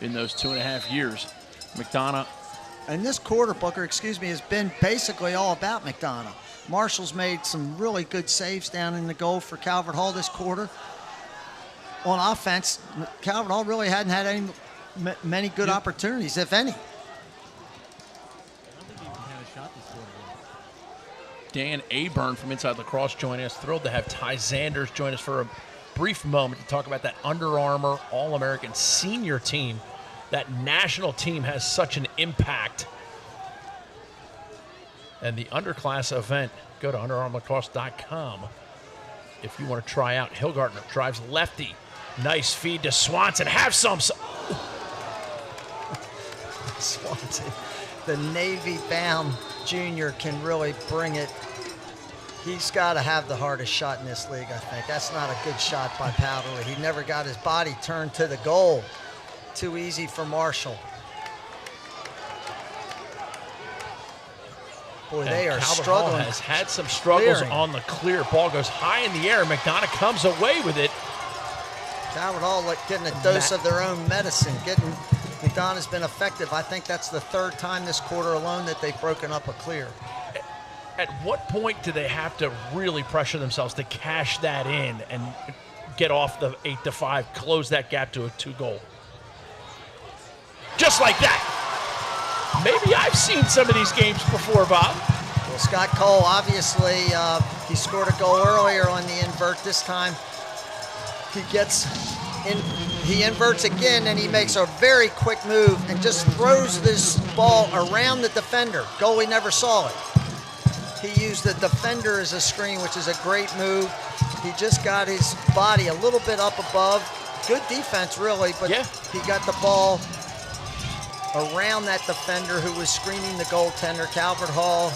in those 2.5 years. McDonogh. And this quarter, Booker, has been basically all about McDonogh. Marshall's made some really good saves down in the goal for Calvert Hall this quarter. On offense, Calvert Hall really hadn't had many good opportunities, if any. Dan Aburn from Inside Lacrosse joining us. Thrilled to have Ty Zanders join us for a brief moment to talk about that Under Armour All-American senior team. That national team has such an impact. And the underclass event, go to underarmourlacrosse.com if you want to try out. Hilgartner drives lefty. Nice feed to Swanson. Have some. Swanson, the Navy-bound junior, can really bring it. He's got to have the hardest shot in this league, I think. That's not a good shot by Powderly. He never got his body turned to the goal. Too easy for Marshall. Boy, they are struggling. Hall has had some struggles on the clear. Ball goes high in the air. McDonogh comes away with it. Calvert Hall getting a dose of their own medicine. McDonogh's been effective. I think that's the 3rd time this quarter alone that they've broken up a clear. At what point do they have to really pressure themselves to cash that in and get off the 8-5, close that gap to a 2-goal? Just like that. Maybe I've seen some of these games before, Bob. Well, Scott Cole, obviously, he scored a goal earlier on the invert. This time, he inverts again, and he makes a very quick move and just throws this ball around the defender. Goalie never saw it. He used the defender as a screen, which is a great move. He just got his body a little bit up above. Good defense, really, but he got the ball around that defender who was screening the goaltender. Calvert Hall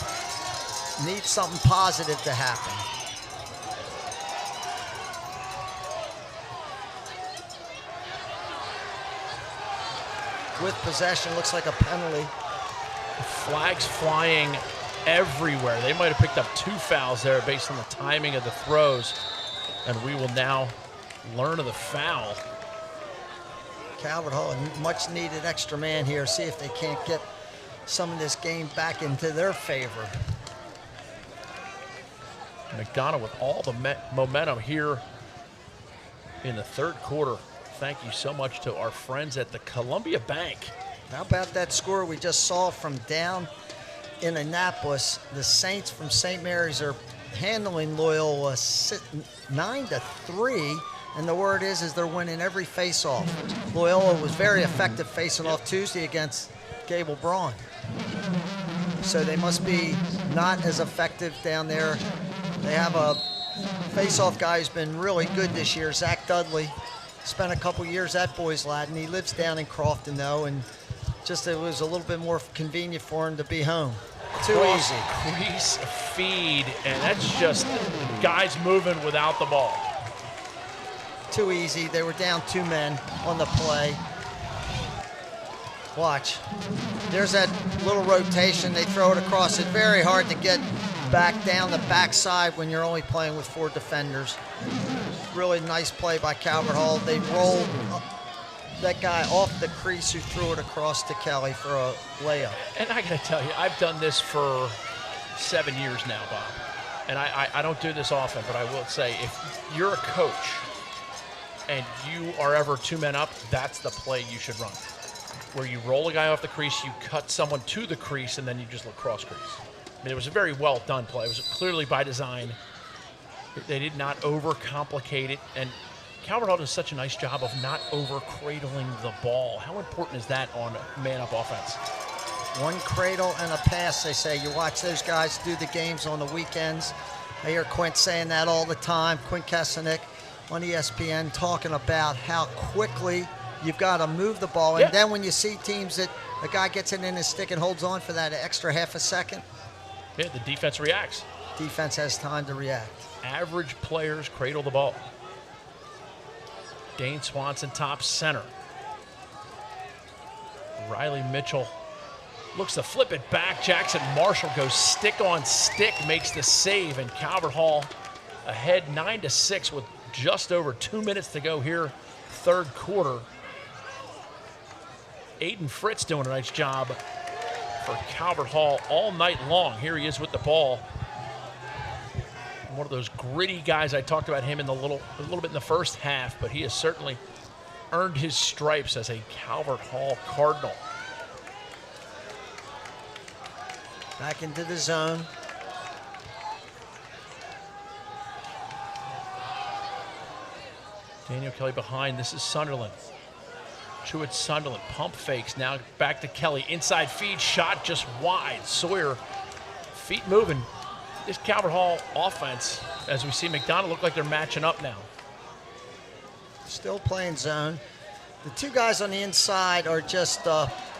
needs something positive to happen. With possession, looks like a penalty. Flags flying everywhere. They might have picked up 2 fouls there based on the timing of the throws. And we will now learn of the foul. Calvert Hall, a much needed extra man here. See if they can't get some of this game back into their favor. McDonogh with all the momentum here in the 3rd quarter. Thank you so much to our friends at the Columbia Bank. How about that score we just saw from down in Annapolis? The Saints from St. Mary's are handling Loyola 9-3. And the word is they're winning every face-off. Loyola was very effective facing off Tuesday against Gable Braun. So they must be not as effective down there. They have a face-off guy who's been really good this year, Zach Dudley. Spent a couple years at Boys Latin. He lives down in Crofton, though, and just it was a little bit more convenient for him to be home. Too easy. Crease feed, and that's just guys moving without the ball. Too easy. They were down 2 men on the play. Watch. There's that little rotation. They throw it across. It's very hard to get back down the backside when you're only playing with 4 defenders. Really nice play by Calvert Hall. They rolled that guy off the crease who threw it across to Kelly for a layup. And I got to tell you, I've done this for 7 years now, Bob. And I don't do this often, but I will say, if you're a coach and you are ever 2 men up, that's the play you should run. Where you roll a guy off the crease, you cut someone to the crease, and then you just look cross crease. I mean, it was a very well done play. It was clearly by design. They did not overcomplicate it, and Calvert Hall does such a nice job of not over-cradling the ball. How important is that on man-up offense? 1 cradle and a pass, they say. You watch those guys do the games on the weekends. I hear Quint saying that all the time. Quint Kesenick on ESPN talking about how quickly you've got to move the ball. And then when you see teams that a guy gets it in his stick and holds on for that extra half a second. Yeah, the defense reacts. Defense has time to react. Average players cradle the ball. Dane Swanson, top center. Riley Mitchell looks to flip it back. Jackson Marshall goes stick on stick, makes the save, and Calvert Hall ahead 9-6 with just over 2 minutes to go here, third quarter. Aiden Fritz doing a nice job for Calvert Hall all night long. Here he is with the ball. One of those gritty guys. I talked about him in a little bit in the first half, but he has certainly earned his stripes as a Calvert Hall Cardinal. Back into the zone. Daniel Kelly behind. This is Sunderland. Truett Sunderland. Pump fakes. Now back to Kelly. Inside feed. Shot just wide. Sawyer. Feet moving. This Calvert Hall offense, as we see McDonogh, look like they're matching up now. Still playing zone. The two guys on the inside are just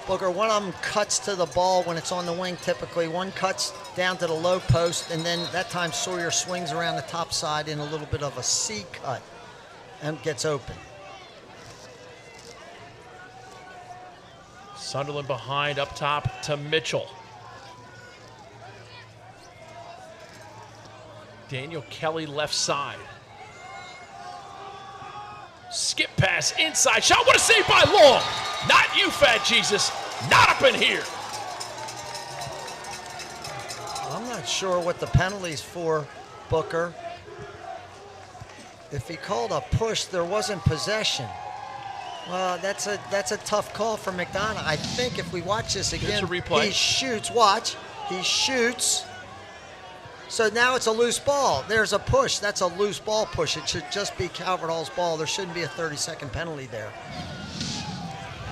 Booker. One of them cuts to the ball when it's on the wing typically. One cuts down to the low post, and then that time Sawyer swings around the top side in a little bit of a C cut and gets open. Sunderland behind, up top to Mitchell. Daniel Kelly left side. Skip pass, inside shot. What a save by Long. Not you, Fat Jesus. Not up in here. I'm not sure what the penalty's for, Booker. If he called a push, there wasn't possession. Well, that's a tough call for McDonogh. I think if we watch this again, a replay. He shoots. Watch. He shoots. So now it's a loose ball. There's a push. That's a loose ball push. It should just be Calvert Hall's ball. There shouldn't be a 30-second penalty there.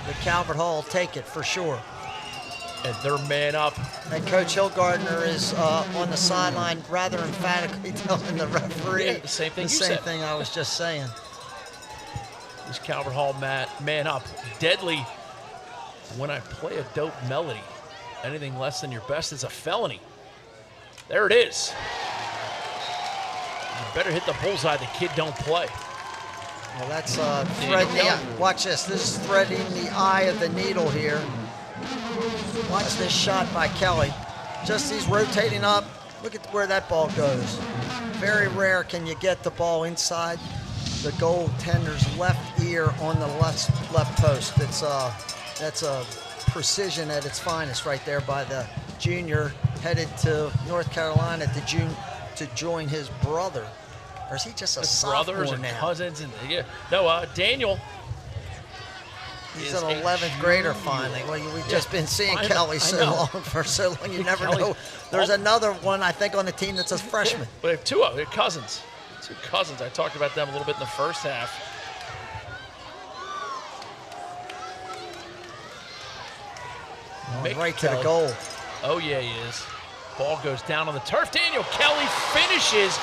The Calvert Hall will take it for sure. And they're man up. And Coach Hillgardner is on the sideline rather emphatically telling the referee the same thing I was just saying. This Calvert Hall man up. Deadly. When I play a dope melody, anything less than your best is a felony. There it is. You better hit the bullseye. The kid don't play. Well, that's threading the, watch this. This is threading the eye of the needle here. Watch this shot by Kelly. Just he's rotating up. Look at where that ball goes. Very rare can you get the ball inside the goaltender's left ear on the left post. That's a precision at its finest right there by the junior headed to North Carolina to join his brother. Or is he just a sophomore brothers and now? cousins and Daniel. He's an 11th grader finally. Well, we've just been seeing Kelly for so long. You never know. There's another one I think on the team that's a freshman. But they have two of them. Cousins. Two cousins. I talked about them a little bit in the first half. Right to the goal. Oh, yeah, he is. Ball goes down on the turf. Daniel Kelly finishes.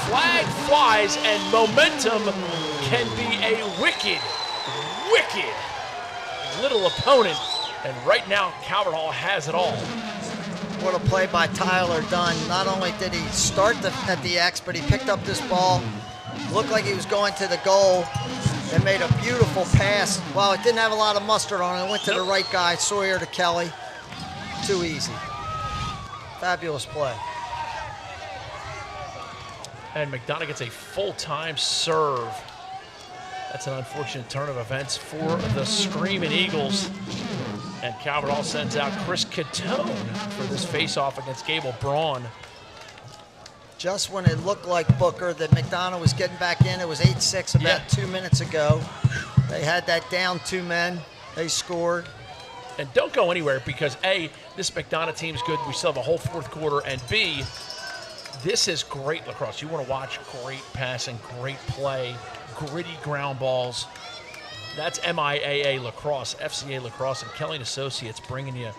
Flag flies, and momentum can be a wicked little opponent. And right now, Calvert Hall has it all. What a play by Tyler Dunn. Not only did he start at the X, but he picked up this ball. Looked like he was going to the goal and made a beautiful pass. Well, it didn't have a lot of mustard on it. It went to the right guy, Sawyer to Kelly. Too easy. Fabulous play. And McDonogh gets a full-time serve. That's an unfortunate turn of events for the Screaming Eagles. And Calvert Hall sends out Chris Catone for this face-off against Gable Braun. Just when it looked like Booker that McDonogh was getting back in, it was 8-6 about 2 minutes ago. They had that down 2 men. They scored. And don't go anywhere because A, this McDonogh team's good. We still have a whole fourth quarter. And B, this is great lacrosse. You want to watch great passing, great play, gritty ground balls. That's MIAA lacrosse, FCA lacrosse, and Kelly & Associates bringing you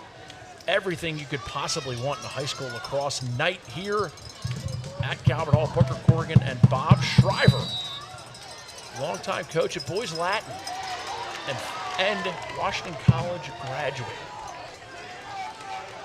everything you could possibly want in a high school lacrosse night here at Calvert Hall. Booker Corrigan and Bob Shriver, longtime coach at Boys Latin and and Washington College graduate.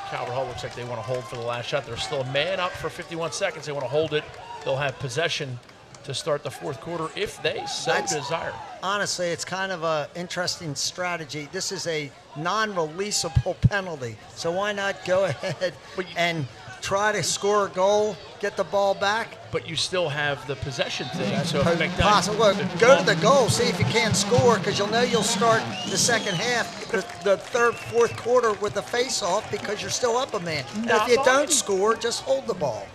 Calvert Hall looks like they want to hold for the last shot. They're still a man up for 51 seconds. They want to hold it. They'll have possession to start the fourth quarter if they so desire. Honestly, it's kind of an interesting strategy. This is a non-releasable penalty, so why not go ahead and try to score a goal, get the ball back? But you still have the possession thing. That's so possible. Look, go to the goal, see if you can't score, because you'll know you'll start the second half, the third, fourth quarter with a face-off because you're still up a man. And if you don't score, just hold the ball.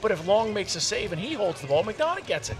But if Long makes a save and he holds the ball, McDonogh gets it.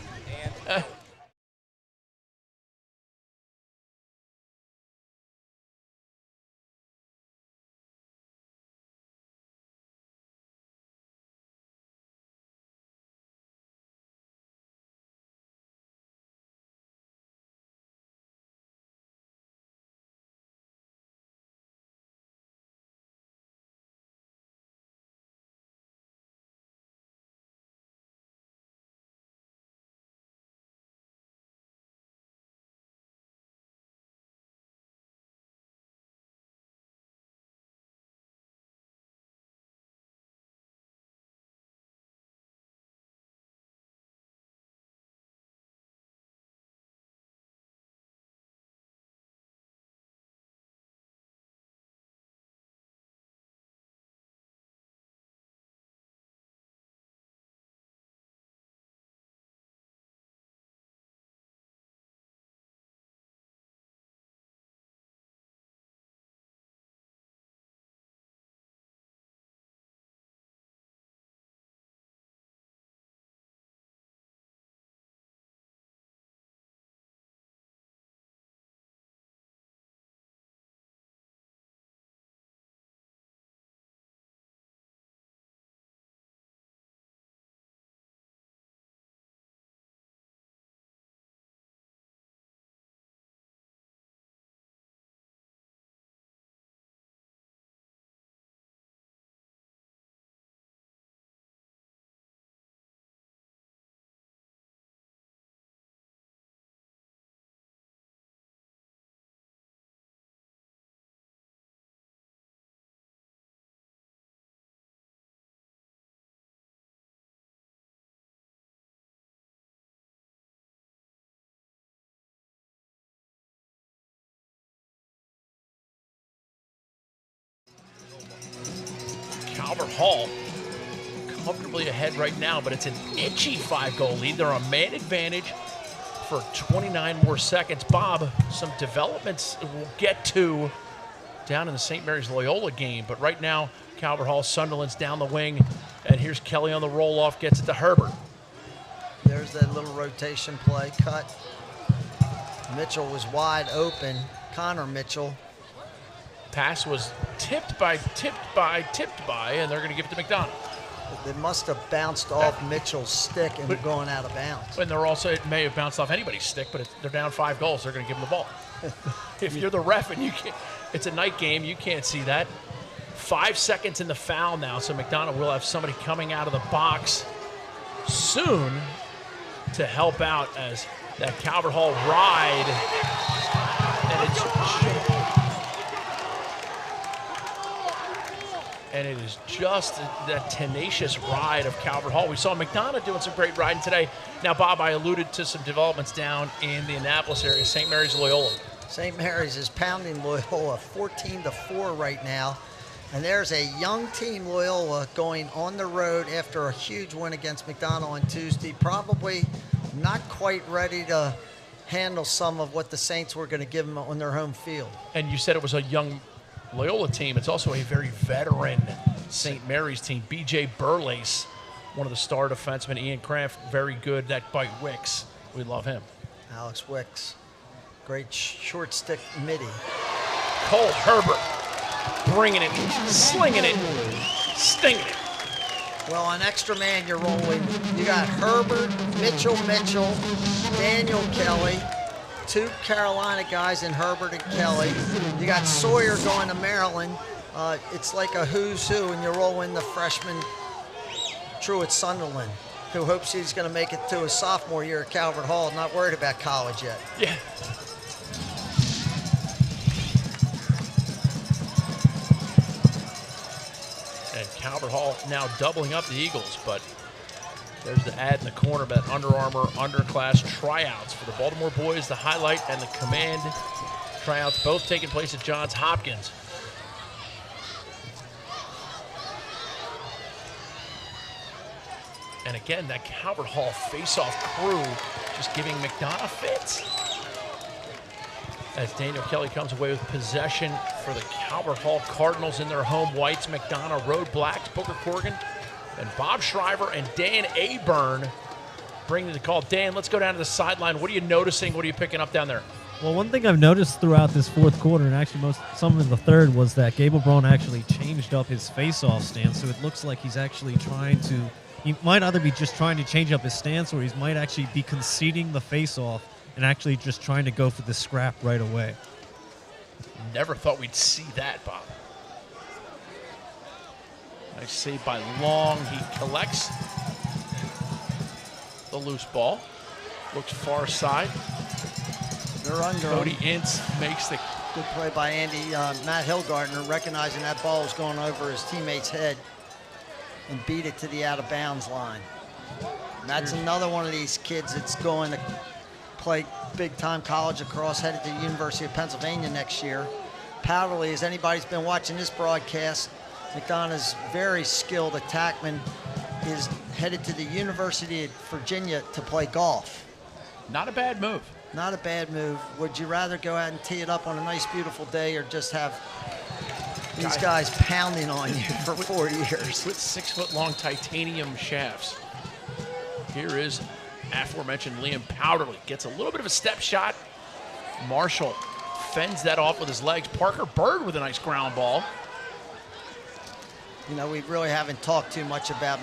Calvert Hall comfortably ahead right now, but it's an itchy 5-goal lead. They're on man advantage for 29 more seconds. Bob, some developments we'll get to down in the St. Mary's Loyola game, but right now Calvert Hall, Sunderland's down the wing, and here's Kelly on the roll-off, gets it to Herbert. There's that little rotation play, cut. Mitchell was wide open, Connor Mitchell. Pass was tipped by, and they're going to give it to McDonogh. It must have bounced off Mitchell's stick and gone out of bounds. And they're also, it may have bounced off anybody's stick, but they're down 5 goals. They're going to give them the ball. If you're the ref and you can't, it's a night game, you can't see that. 5 seconds in the foul now, so McDonogh will have somebody coming out of the box soon to help out as that Calvert Hall ride. And it is just that tenacious ride of Calvert Hall. We saw McDonogh doing some great riding today. Now, Bob, I alluded to some developments down in the Annapolis area, St. Mary's Loyola. St. Mary's is pounding Loyola 14-4 right now. And there's a young team, Loyola, going on the road after a huge win against McDonogh on Tuesday. Probably not quite ready to handle some of what the Saints were going to give them on their home field. And you said it was a young Loyola team. It's also a very veteran St. Mary's team. B.J. Burlace, one of the star defensemen. Ian Kraft, very good. That bite Wicks, we love him. Alex Wicks, great short stick midi. Cole Herbert, bringing it, slinging it, stinging it. Well, on extra man, you're rolling. You got Herbert, Mitchell, Daniel Kelly, 2 Carolina guys in Herbert and Kelly. You got Sawyer going to Maryland. It's like a who's who, and you roll in the freshman Truett Sunderland, who hopes he's going to make it to his sophomore year at Calvert Hall, not worried about college yet. Yeah. And Calvert Hall now doubling up the Eagles, but there's the ad in the corner about Under Armour underclass tryouts for the Baltimore boys, the highlight and the command tryouts, both taking place at Johns Hopkins. And again, that Calvert Hall face-off crew just giving McDonogh fits. As Daniel Kelly comes away with possession for the Calvert Hall Cardinals in their home whites, McDonogh road blacks, Booker Corrigan, and Bob Shriver and Dan Aburn bringing the call. Dan, let's go down to the sideline. What are you noticing? What are you picking up down there? Well, one thing I've noticed throughout this fourth quarter, and actually some in the third, was that Gable Braun actually changed up his face-off stance, so it looks like he's actually trying to, he might either be just trying to change up his stance, or he might actually be conceding the face-off and actually just trying to go for the scrap right away. Never thought we'd see that, Bob. Nice save by Long. He collects the loose ball. Looks far side. They're under. Cody Ince makes the good play by Andy. Matt Hillgardner recognizing that ball was going over his teammate's head and beat it to the out-of-bounds line. And that's another one of these kids that's going to play big-time college across, headed to the University of Pennsylvania next year. Powderly, as anybody's been watching this broadcast, McDonogh's very skilled attackman is headed to the University of Virginia to play golf. Not a bad move. Not a bad move. Would you rather go out and tee it up on a nice, beautiful day, or just have these guys pounding on you for 4 years? With 6-foot-long titanium shafts. Here is aforementioned Liam Powderly. Gets a little bit of a step shot. Marshall fends that off with his legs. Parker Bird with a nice ground ball. You know, we really haven't talked too much about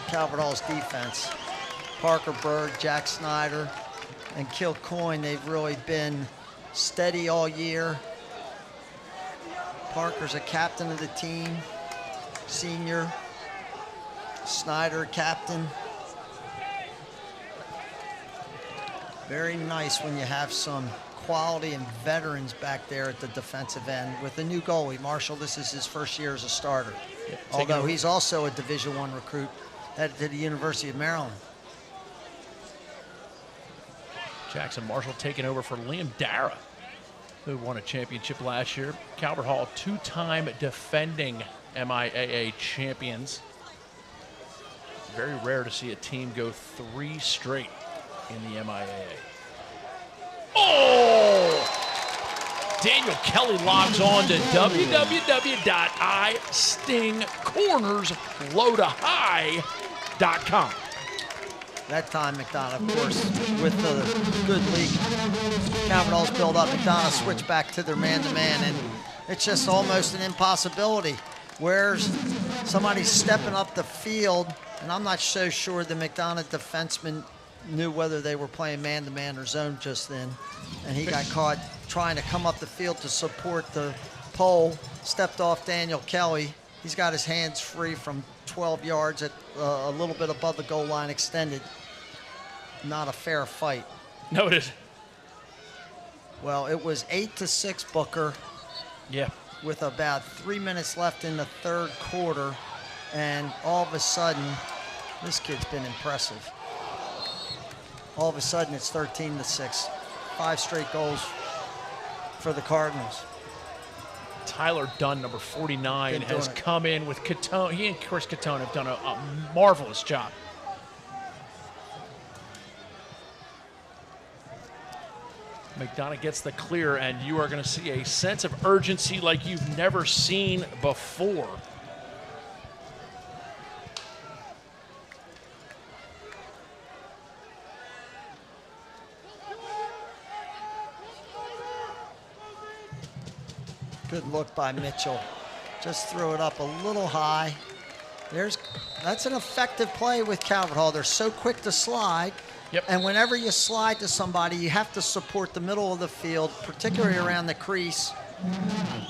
Calvert Hall's defense. Parker Bird, Jack Snyder, and Kilcoyne, they've really been steady all year. Parker's a captain of the team, senior. Snyder, captain. Very nice when you have some quality and veterans back there at the defensive end. With the new goalie, Marshall, this is his first year as a starter. Yep, although he's also a Division I recruit headed to the University of Maryland. Jackson Marshall taking over for Liam Dara, who won a championship last year. Calvert Hall, two-time defending MIAA champions. Very rare to see a team go 3 straight in the MIAA. Oh! Daniel Kelly logs on to www.istingcornerslowtohigh.com. That time, McDonogh, of course, with the good league Calvert Hall's build up, McDonogh switched back to their man-to-man, and it's just almost an impossibility. Where's somebody stepping up the field, and I'm not so sure the McDonogh defenseman knew whether they were playing man-to-man or zone just then, and he got caught trying to come up the field to support the pole, stepped off Daniel Kelly. He's got his hands free from 12 yards at a little bit above the goal line extended. Not a fair fight. Noted. Well, it was 8-6 Booker. Yeah. With about 3 minutes left in the third quarter, and all of a sudden, this kid's been impressive. All of a sudden, it's 13-6. 5 straight goals for the Cardinals. Tyler Dunn, number 49, has come in with Catone. He and Chris Catone have done a marvelous job. McDonogh gets the clear, and you are going to see a sense of urgency like you've never seen before. Good look by Mitchell. Just throw it up a little high. That's an effective play with Calvert Hall. They're so quick to slide. Yep. And whenever you slide to somebody, you have to support the middle of the field, particularly around the crease.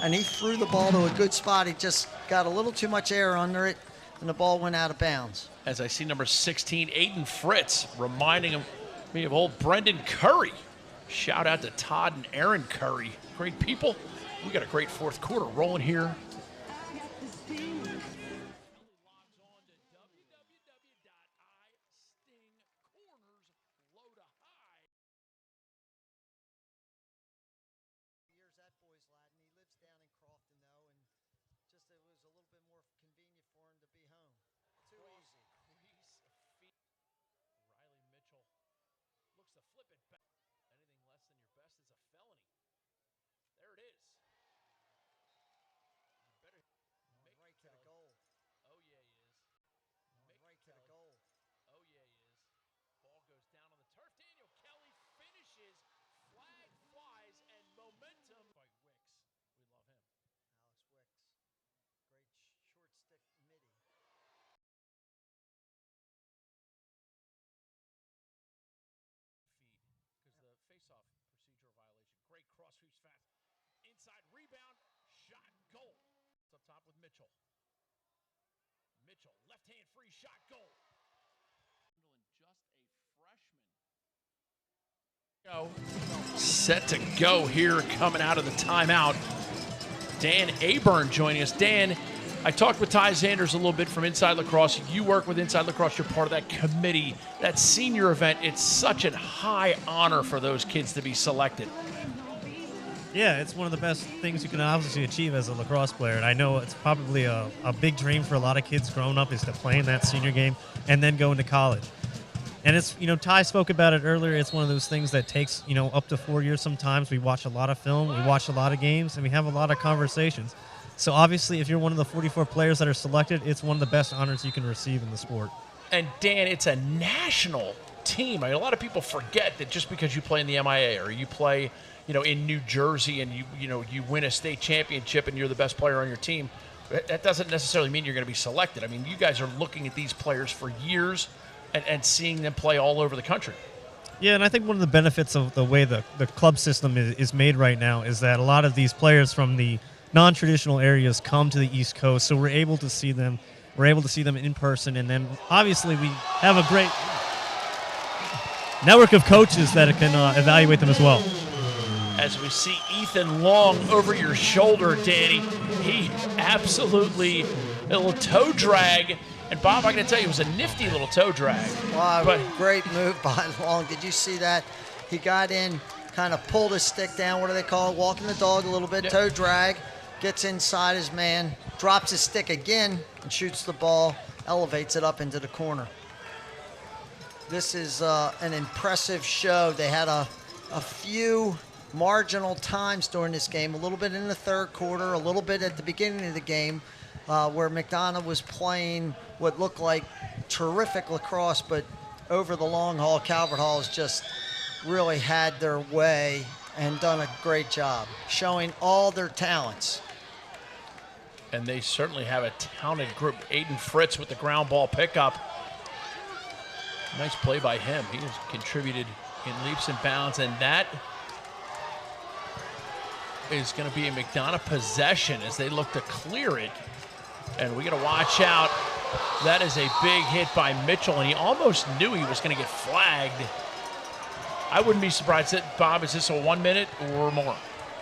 And he threw the ball to a good spot. He just got a little too much air under it, and the ball went out of bounds. As I see number 16, Aiden Fritz, reminding me of old Brendan Curry. Shout out to Todd and Aaron Curry. Great people. We got a great fourth quarter rolling here convenient for him to be home. Too easy. Riley Mitchell looks to flip it back. Anything less than your best is a felony. There it is. You better Going right to the goal. Oh yeah, he is. Going right to the goal. Oh yeah, he is. Ball goes down on the turf. Daniel Kelly finishes. Flag flies and momentum by Wicks. We love him. Alex Wicks. Great short stick midi. Feet because the face-off procedural violation. Great cross sweeps fast. Inside rebound. Shot goal. It's up top with Mitchell. Mitchell left hand free shot goal. Just a freshman. Set to go here coming out of the timeout. Dan Aburn joining us. Dan, I talked with Ty Zanders a little bit from Inside Lacrosse. You work with Inside Lacrosse. You're part of that committee. That senior event, it's such a high honor for those kids to be selected. Yeah, it's one of the best things you can obviously achieve as a lacrosse player. And I know it's probably a big dream for a lot of kids growing up is to play in that senior game and then go into college. And it's, Ty spoke about it earlier. It's one of those things that takes, up to 4 years sometimes. We watch a lot of film, we watch a lot of games, and we have a lot of conversations. So obviously, if you're one of the 44 players that are selected, it's one of the best honors you can receive in the sport. And Dan, it's a national team. I mean, a lot of people forget that just because you play in the MIAA or you play, in New Jersey and you win a state championship and you're the best player on your team, that doesn't necessarily mean you're going to be selected. I mean, you guys are looking at these players for years and seeing them play all over the country. Yeah, and I think one of the benefits of the way the club system is made right now is that a lot of these players from the non-traditional areas come to the East Coast, so we're able to see them. We're able to see them in person, and then obviously we have a great network of coaches that can evaluate them as well. As we see Ethan Long over your shoulder, Danny, he absolutely a little toe drag. And Bob, I got to tell you, it was a nifty little toe drag. Wow, great move by Long. Did you see that? He got in, kind of pulled his stick down. What do they call it? Walking the dog a little bit, toe drag. Gets inside his man, drops his stick again, and shoots the ball, elevates it up into the corner. This is an impressive show. They had a few marginal times during this game, a little bit in the third quarter, a little bit at the beginning of the game, where McDonogh was playing what looked like terrific lacrosse, but over the long haul, Calvert Hall has just really had their way and done a great job, showing all their talents. And they certainly have a talented group. Aiden Fritz with the ground ball pickup. Nice play by him. He has contributed in leaps and bounds, and that is going to be a McDonogh possession as they look to clear it. And we got to watch out. That is a big hit by Mitchell, and he almost knew he was going to get flagged. I wouldn't be surprised that, Bob, is this a 1 minute or more?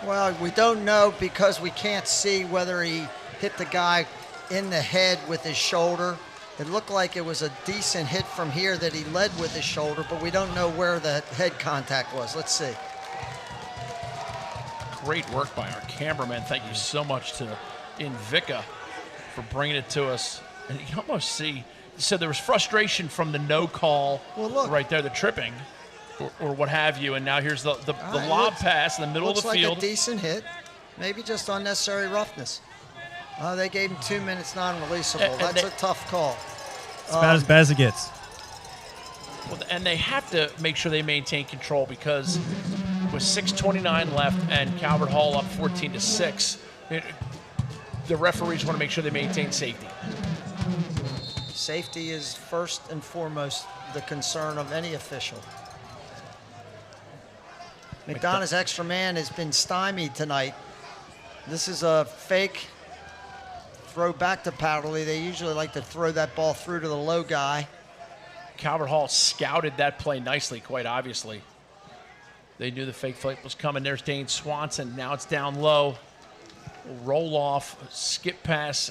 Well, we don't know because we can't see whether he hit the guy in the head with his shoulder. It looked like it was a decent hit from here that he led with his shoulder, but we don't know where the head contact was. Let's see. Great work by our cameraman. Thank you so much to Invicta for bringing it to us. And you can almost see, so there was frustration from the no call right there, the tripping or what have you. And now here's the lob pass in the middle of the field. Looks like a decent hit, maybe just unnecessary roughness. They gave him 2 minutes non-releasable. That's a tough call. It's about as bad as it gets. Well, and they have to make sure they maintain control because with 6:29 left and Calvert Hall up 14-6, the referees want to make sure they maintain safety. Safety is first and foremost the concern of any official. McDonogh's extra man has been stymied tonight. This is a fake throw back to Powderly. They usually like to throw that ball through to the low guy. Calvert Hall scouted that play nicely, quite obviously. They knew the fake flip was coming. There's Dane Swanson. Now it's down low. Roll off, skip pass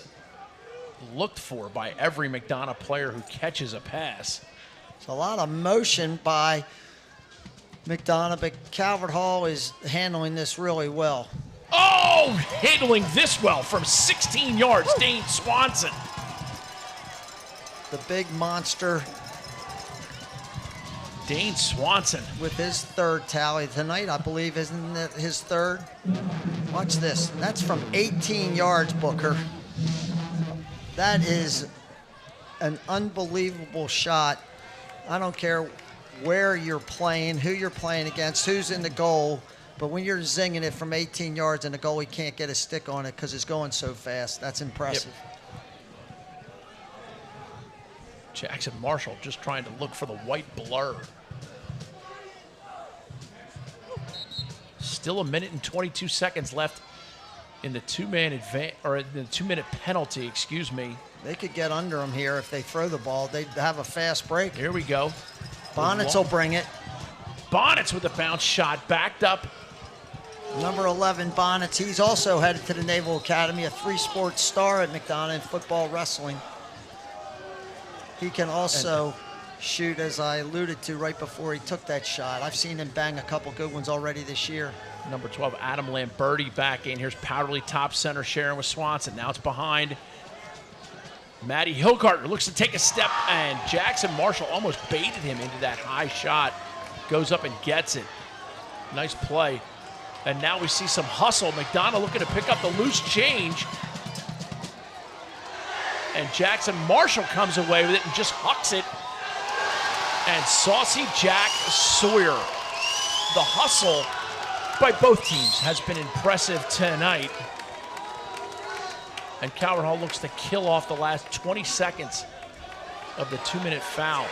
looked for by every McDonogh player who catches a pass. It's a lot of motion by McDonogh, but Calvert Hall is handling this really well. Oh, handling this well from 16 yards, Dane Swanson. The big monster. Dane Swanson. With his third tally tonight, I believe, isn't it his third? Watch this. That's from 18 yards, Booker. That is an unbelievable shot. I don't care where you're playing, who you're playing against, who's in the goal, but when you're zinging it from 18 yards and the goalie can't get a stick on it because it's going so fast, that's impressive. Yep. Jackson Marshall just trying to look for the white blur. Still a minute and 22 seconds left in the two-minute penalty, excuse me. They could get under them here if they throw the ball. They'd have a fast break. Here we go. Bonnets will bring it. Bonnets with a bounce shot, backed up. Number 11, Bonnets. He's also headed to the Naval Academy, a three-sport star at McDonogh in football, wrestling. He can also shoot, as I alluded to right before he took that shot. I've seen him bang a couple good ones already this year. Number 12, Adam Lamberti back in. Here's Powderly top center sharing with Swanson. Now it's behind. Matty Hilgartner looks to take a step, and Jackson Marshall almost baited him into that high shot. Goes up and gets it. Nice play. And now we see some hustle. McDonogh looking to pick up the loose change. And Jackson Marshall comes away with it and just hucks it. And Saucy Jack Sawyer. The hustle by both teams has been impressive tonight. And Calvert Hall looks to kill off the last 20 seconds of the 2-minute foul.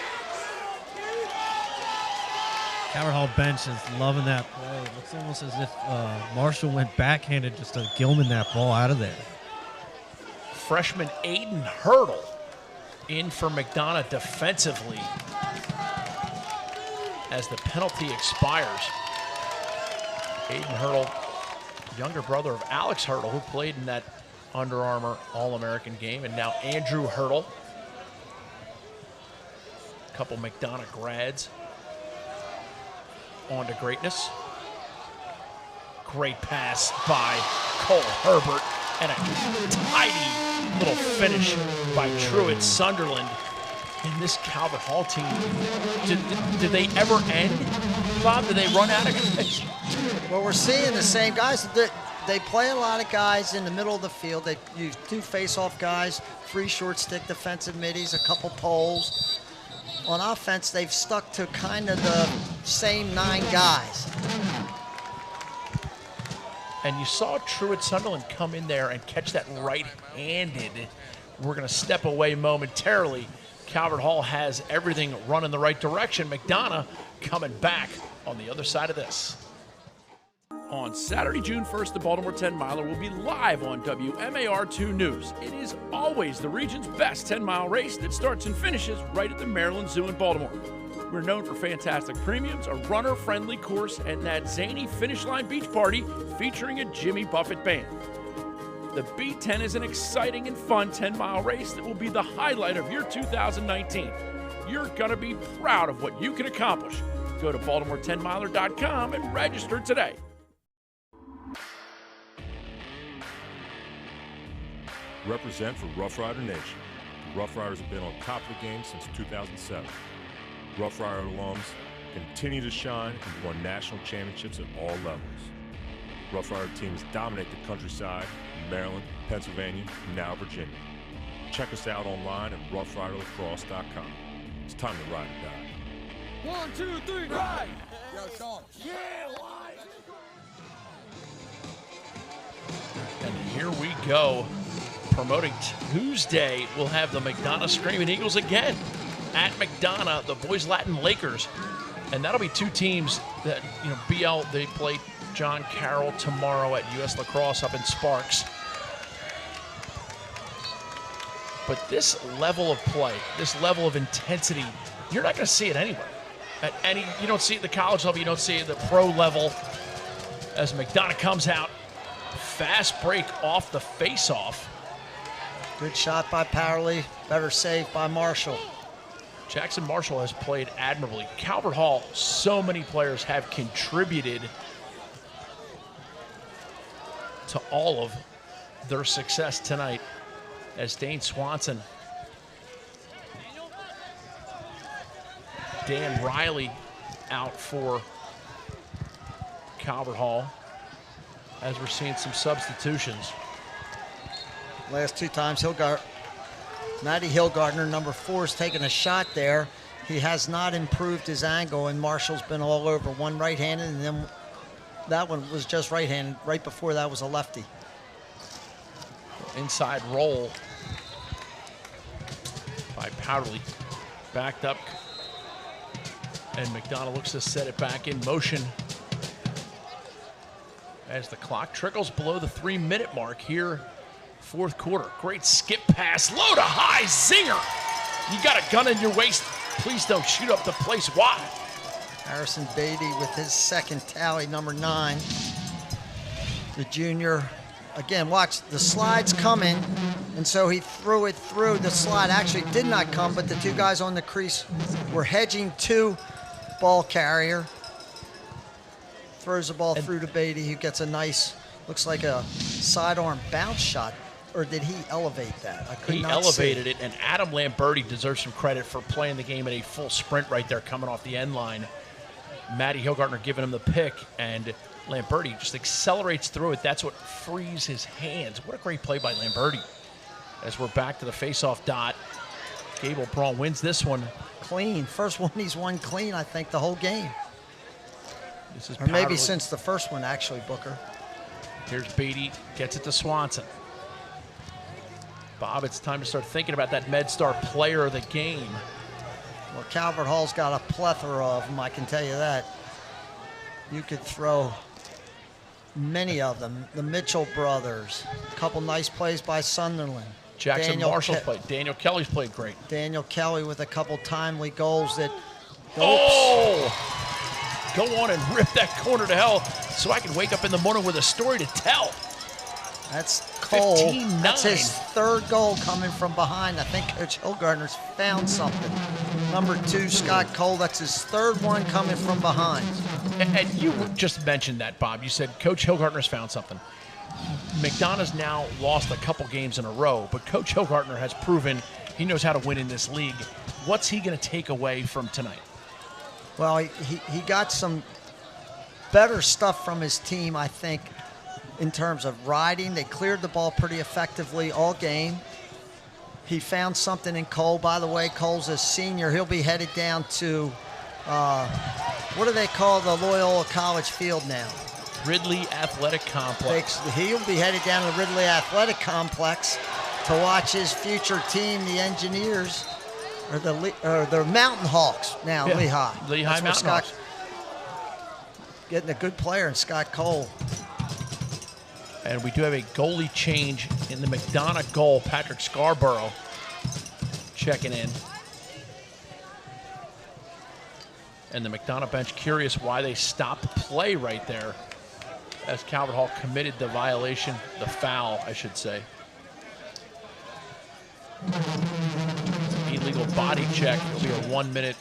Calvert Hall bench is loving that play. It looks almost as if Marshall went backhanded just to Gilman that ball out of there. Freshman Aiden Hurdle in for McDonogh defensively as the penalty expires. Aiden Hurdle, younger brother of Alex Hurdle, who played in that Under Armour All-American game, and now Andrew Hurdle. A couple McDonogh grads on to greatness. Great pass by Cole Herbert, and a tidy little finish by Truett Sunderland. And this Calvert Hall team, did they ever end, Bob? Did they run out of guys? Well, we're seeing the same guys. They play a lot of guys in the middle of the field. They use two face-off guys, three short-stick defensive middies, a couple poles. On offense, they've stuck to kind of the same 9 guys. And you saw Truett Sunderland come in there and catch that right-handed. We're going to step away momentarily. Calvert Hall has everything run in the right direction. McDonogh coming back on the other side of this. On Saturday, June 1st, the Baltimore 10-miler will be live on WMAR2 News. It is always the region's best 10-mile race that starts and finishes right at the Maryland Zoo in Baltimore. We're known for fantastic premiums, a runner-friendly course, and that zany finish line beach party featuring a Jimmy Buffett band. The B10 is an exciting and fun 10-mile race that will be the highlight of your 2019. You're going to be proud of what you can accomplish. Go to baltimore10miler.com and register today. Represent for Rough Rider Nation. The Rough Riders have been on top of the game since 2007. Rough Rider alums continue to shine and won national championships at all levels. Rough Rider teams dominate the countryside in Maryland, Pennsylvania, and now Virginia. Check us out online at roughriderlacrosse.com. It's time to ride or die. 1, 2, 3, ride! Yo, Sean. Yeah, ride! And here we go. Promoting Tuesday, we'll have the McDonogh Screaming Eagles again at McDonogh, the Boys Latin Lakers. And that'll be two teams that, BL, they play John Carroll tomorrow at US Lacrosse up in Sparks. But this level of play, this level of intensity, you're not going to see it anywhere. You don't see it at the college level, you don't see it at the pro level. As McDonogh comes out, fast break off the face-off. Good shot by Powerly, better save by Marshall. Jackson Marshall has played admirably. Calvert Hall, so many players have contributed. to all of their success tonight as Dane Swanson, Dan Riley out for Calvert Hall, as we're seeing some substitutions. Last 2 times, Matty Hillgardner, number 4, is taking a shot there. He has not improved his angle, and Marshall's been all over. One right-handed, and then that one was just right-handed. Right before that was a lefty. Inside roll by Powderly. Backed up, and McDonogh looks to set it back in motion as the clock trickles below the 3-minute mark here, 4th quarter. Great skip pass, low to high, zinger. You got a gun in your waist, please don't shoot up the place. Why? Harrison Beatty with his 2nd tally, number 9. The junior, again, watch, the slide's coming, and so he threw it through. The slide actually did not come, but the 2 guys on the crease were hedging to ball carrier. Throws the ball through to Beatty, who gets a nice, looks like a sidearm bounce shot. Or did he elevate that? He elevated it, and Adam Lamberti deserves some credit for playing the game at a full sprint right there, coming off the end line. Matty Hillgardner giving him the pick, and Lamberti just accelerates through it. That's what frees his hands. What a great play by Lamberti. As we're back to the face-off dot, Gable Braun wins this one. Clean. First one he's won clean, I think, the whole game. This is or maybe since the first one, actually, Booker. Here's Beatty, gets it to Swanson. Bob, it's time to start thinking about that MedStar player of the game. Well, Calvert Hall's got a plethora of them, I can tell you that. You could throw many of them. The Mitchell brothers, a couple nice plays by Sunderland. Jackson Marshall's played. Daniel Kelly's played great. Daniel Kelly with a couple timely goals that... Oh! Go on and rip that corner to hell so I can wake up in the morning with a story to tell. That's Cole. 15-9. That's his 3rd goal coming from behind. I think Coach Hillgardner's found something. Number 2, Scott Cole. That's his 3rd one coming from behind. And you just mentioned that, Bob. You said Coach Hillgardner's found something. McDonogh's now lost a couple games in a row, but Coach Hillgardner has proven he knows how to win in this league. What's he going to take away from tonight? Well, he got some better stuff from his team, I think, in terms of riding. They cleared the ball pretty effectively all game. He found something in Cole. By the way, Cole's a senior. He'll be headed down to, what do they call the Loyola College field now? Ridley Athletic Complex. He'll be headed down to the Ridley Athletic Complex to watch his future team, the Engineers, or the Mountain Hawks now, yeah. Lehigh Mountain Hawks. Getting a good player in Scott Cole. And we do have a goalie change in the McDonogh goal. Patrick Scarborough checking in. And the McDonogh bench curious why they stopped play right there as Calvert Hall committed the violation, the foul, I should say. Illegal body check. It'll be a 1-minute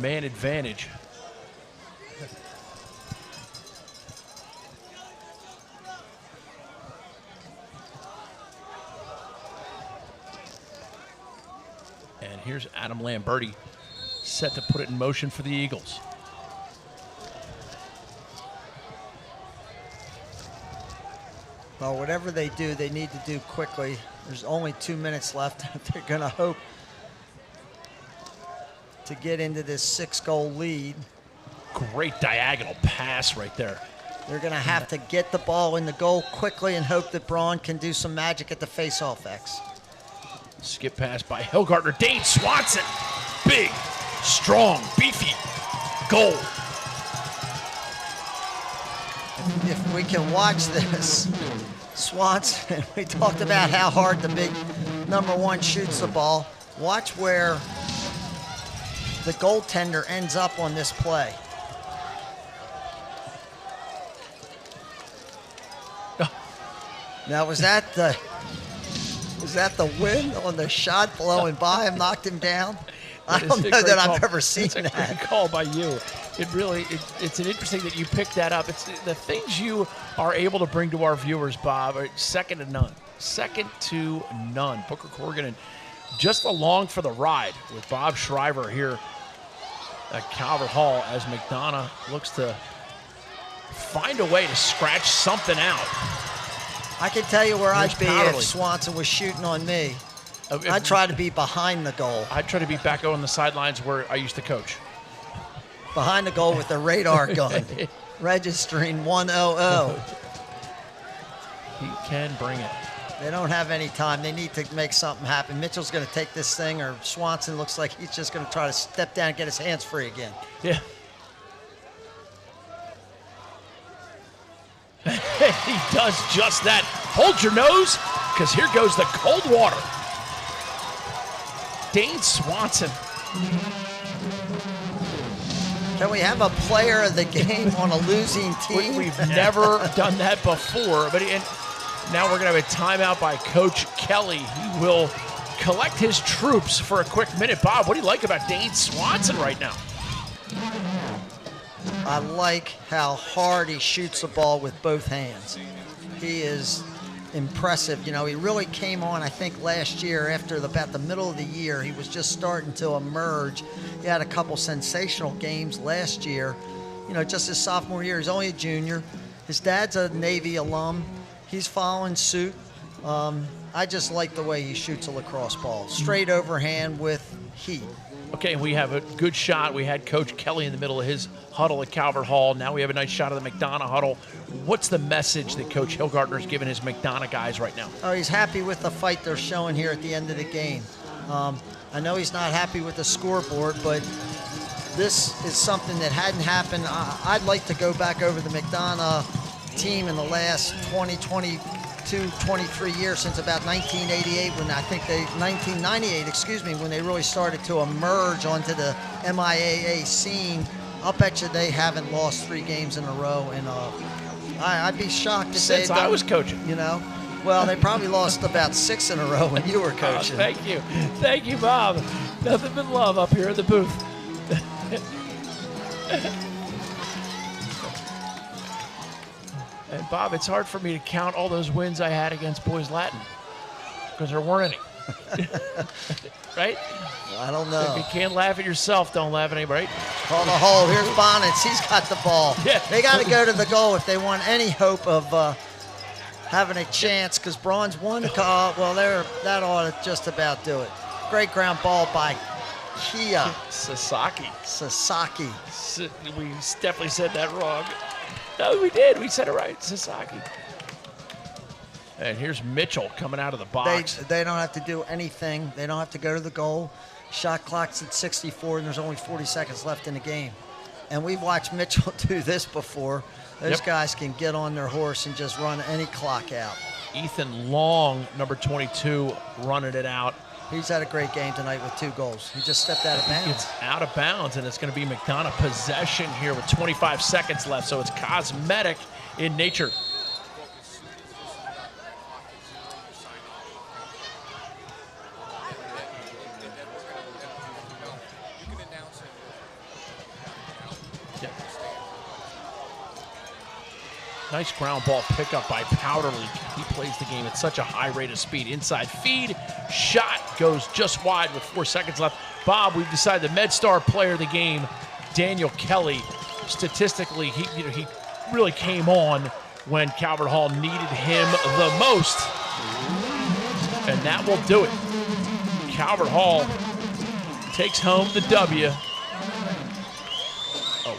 man advantage. And here's Adam Lamberti set to put it in motion for the Eagles. Well, whatever they do, they need to do quickly. There's only 2 minutes left. They're going to hope to get into this 6-goal lead. Great diagonal pass right there. They're going to have to get the ball in the goal quickly and hope that Braun can do some magic at the face-off X. Skip pass by Hillgardner. Dane Swanson. Big, strong, beefy goal. If we can watch this, Swanson, we talked about how hard the big number 1 shoots the ball. Watch where the goaltender ends up on this play. Now, was that the wind on the shot blowing by him, knocked him down? I don't know that I've ever seen that. It's a great call by you. It's an interesting that you picked that up. It's the things you are able to bring to our viewers, Bob, are second to none. Second to none. Booker Corrigan and just along for the ride with Bob Shriver here at Calvert Hall as McDonogh looks to find a way to scratch something out. I can tell you where I'd be if Swanson was shooting on me. I'd try to be behind the goal. I'd try to be back on the sidelines where I used to coach. Behind the goal with the radar gun, registering 100. He can bring it. They don't have any time. They need to make something happen. Mitchell's going to take this thing, or Swanson looks like he's just going to try to step down and get his hands free again. Yeah. He does just that. Hold your nose, because here goes the cold water. Dane Swanson. Can we have a player of the game on a losing team? We've never done that before. But now we're going to have a timeout by Coach Kelly. He will collect his troops for a quick minute. Bob, what do you like about Dane Swanson right now? I like how hard he shoots the ball with both hands. He is impressive. You know, he really came on, I think, last year after about the middle of the year. He was just starting to emerge. He had a couple sensational games last year. You know, just his sophomore year. He's only a junior. His dad's a Navy alum. He's following suit. I just like the way he shoots a lacrosse ball. Straight overhand with heat. Okay, we have a good shot. We had Coach Kelly in the middle of his huddle at Calvert Hall. Now we have a nice shot of the McDonogh huddle. What's the message that Coach Hilgartner's giving his McDonogh guys right now? Oh, he's happy with the fight they're showing here at the end of the game. I know he's not happy with the scoreboard, but this is something that hadn't happened. I'd like to go back over the McDonogh team in the last 22, 23 years, since about 1988, when 1998, excuse me, when they really started to emerge onto the MIAA scene. I'll bet you they haven't lost 3 games in a row, and I'd be shocked if since I was coaching. You know, well, they probably lost about 6 in a row when you were coaching. Thank you, Bob. Nothing but love up here in the booth. And Bob, it's hard for me to count all those wins I had against Boys Latin because there weren't any. Right? I don't know. If you can't laugh at yourself, don't laugh at anybody. Call the hole. Here's Bonnets. He's got the ball. Yeah. They got to go to the goal if they want any hope of having a chance, because Braun's won the call. Well, that ought to just about do it. Great ground ball by Kia. Sasaki. We definitely said that wrong. No, we did. We said it right. Sasaki. And here's Mitchell coming out of the box. They don't have to do anything. They don't have to go to the goal. Shot clock's at 64, and there's only 40 seconds left in the game. And we've watched Mitchell do this before. Those guys can get on their horse and just run any clock out. Ethan Long, number 22, running it out. He's had a great game tonight with 2 goals. He just stepped out of bounds. It's out of bounds, and it's going to be McDonogh possession here with 25 seconds left, so it's cosmetic in nature. Nice ground ball pickup by Powderly. He plays the game at such a high rate of speed. Inside feed, shot goes just wide with 4 seconds left. Bob, we've decided the MedStar player of the game, Daniel Kelly. Statistically, he really came on when Calvert Hall needed him the most. And that will do it. Calvert Hall takes home the W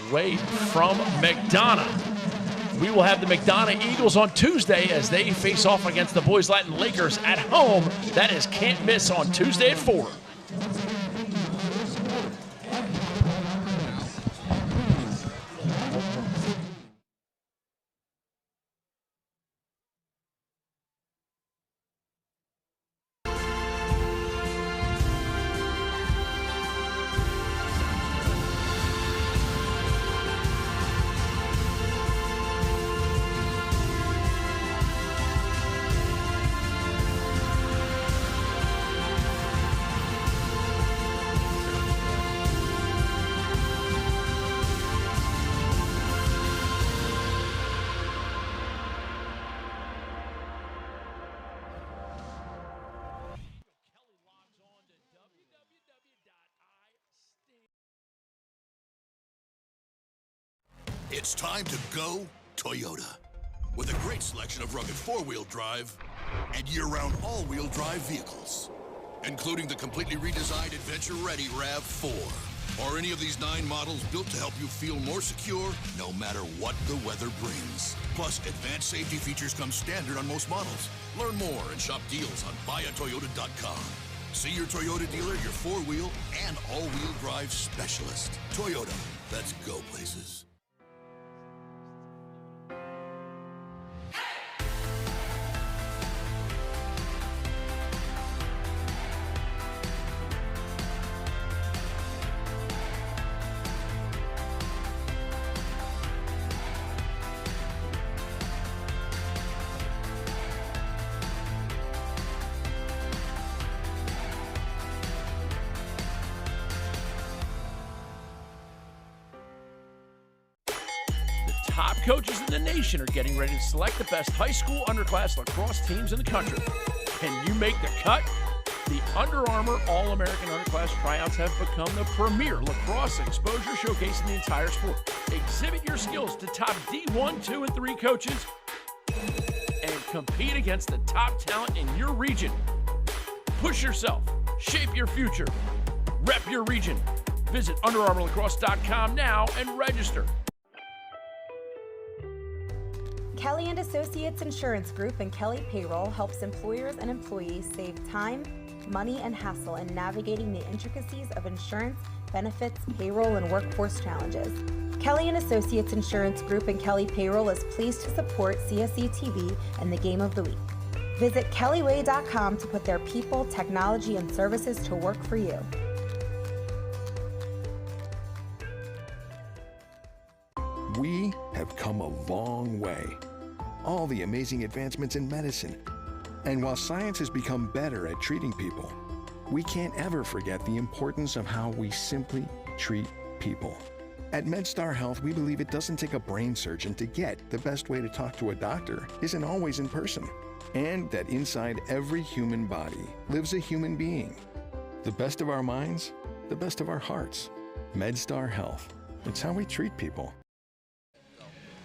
away from McDonogh. We will have the McDonogh Eagles on Tuesday as they face off against the Boys Latin Lakers at home. That is can't miss on Tuesday at 4. It's time to go Toyota. With a great selection of rugged four-wheel drive and year-round all-wheel drive vehicles, including the completely redesigned adventure-ready RAV4, or any of these 9 models built to help you feel more secure no matter what the weather brings. Plus, advanced safety features come standard on most models. Learn more and shop deals on buyatoyota.com. See your Toyota dealer, your four-wheel and all-wheel drive specialist. Toyota, let's go places. Top coaches in the nation are getting ready to select the best high school underclass lacrosse teams in the country. Can you make the cut? The Under Armour All-American Underclass Tryouts have become the premier lacrosse exposure showcase in the entire sport. Exhibit your skills to top D1, 2, and 3 coaches and compete against the top talent in your region. Push yourself. Shape your future. Rep your region. Visit UnderArmourLacrosse.com now and register. Kelly & Associates Insurance Group and Kelly Payroll helps employers and employees save time, money, and hassle in navigating the intricacies of insurance, benefits, payroll, and workforce challenges. Kelly & Associates Insurance Group and Kelly Payroll is pleased to support CSE TV and the Game of the Week. Visit kellyway.com to put their people, technology, and services to work for you. We have come a long way. All the amazing advancements in medicine. And while science has become better at treating people, we can't ever forget the importance of how we simply treat people. At MedStar Health, we believe it doesn't take a brain surgeon to get the best way to talk to a doctor isn't always in person. And that inside every human body lives a human being. The best of our minds, the best of our hearts. MedStar Health. It's how we treat people.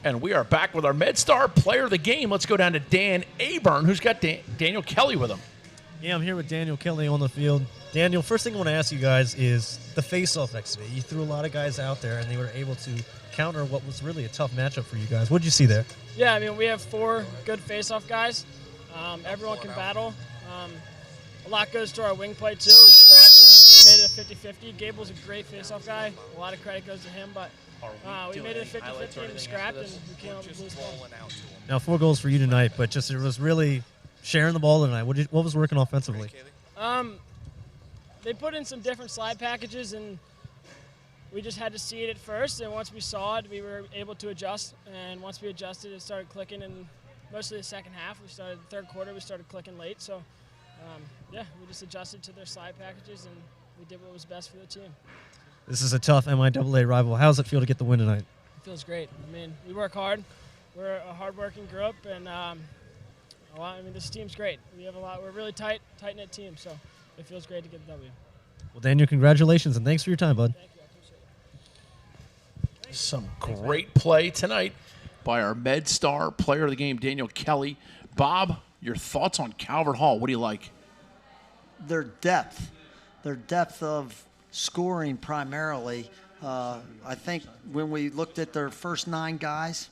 And we are back with our MedStar player of the game. Let's go down to Dan Aburn, who's got Daniel Kelly with him. Yeah, I'm here with Daniel Kelly on the field. Daniel, first thing I want to ask you guys is the face-off yesterday. You threw a lot of guys out there, and they were able to counter what was really a tough matchup for you guys. What did you see there? Yeah, I mean, we have 4 good face-off guys. Everyone can battle. A lot goes to our wing play, too. We scratched and we made it a 50-50. Gable's a great face-off guy. A lot of credit goes to him, but we made it a 50-50 and we scrapped, and we came up with lose ball. Now, 4 goals for you tonight, but just it was really sharing the ball tonight. What was working offensively? They put in some different slide packages, and we just had to see it at first, and once we saw it, we were able to adjust, and once we adjusted, it started clicking, and mostly the second half. The third quarter, we started clicking late, so yeah, we just adjusted to their slide packages, and we did what was best for the team. This is a tough MIAA rival. How does it feel to get the win tonight? It feels great. I mean, we work hard. We're a hard-working group, and this team's great. We're a really tight-knit team, so it feels great to get the W. Well, Daniel, congratulations, and thanks for your time, bud. Thank you. I appreciate it. Some great play tonight by our MedStar player of the game, Daniel Kelly. Bob, your thoughts on Calvert Hall? What do you like? Their depth of scoring primarily. I think when we looked at their first 9 guys,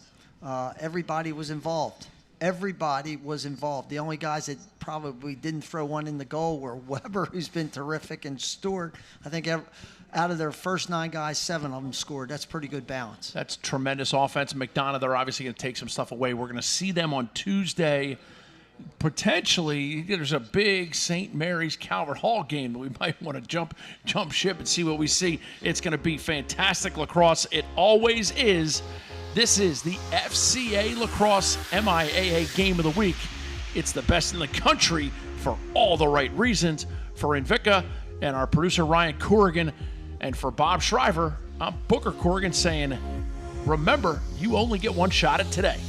everybody was involved. Everybody was involved. The only guys that probably didn't throw one in the goal were Weber, who's been terrific, and Stewart. I think out of their first 9 guys, 7 of them scored. That's pretty good balance. That's tremendous offense. McDonogh, they're obviously going to take some stuff away. We're going to see them on Tuesday. Potentially, there's a big St. Mary's Calvert Hall game that we might want to jump ship and see what we see. It's going to be fantastic lacrosse. It always is. This is the FCA Lacrosse MIAA Game of the Week. It's the best in the country for all the right reasons. For Invicta and our producer Ryan Corrigan, and for Bob Shriver, I'm Booker Corrigan saying, remember, you only get one shot at today.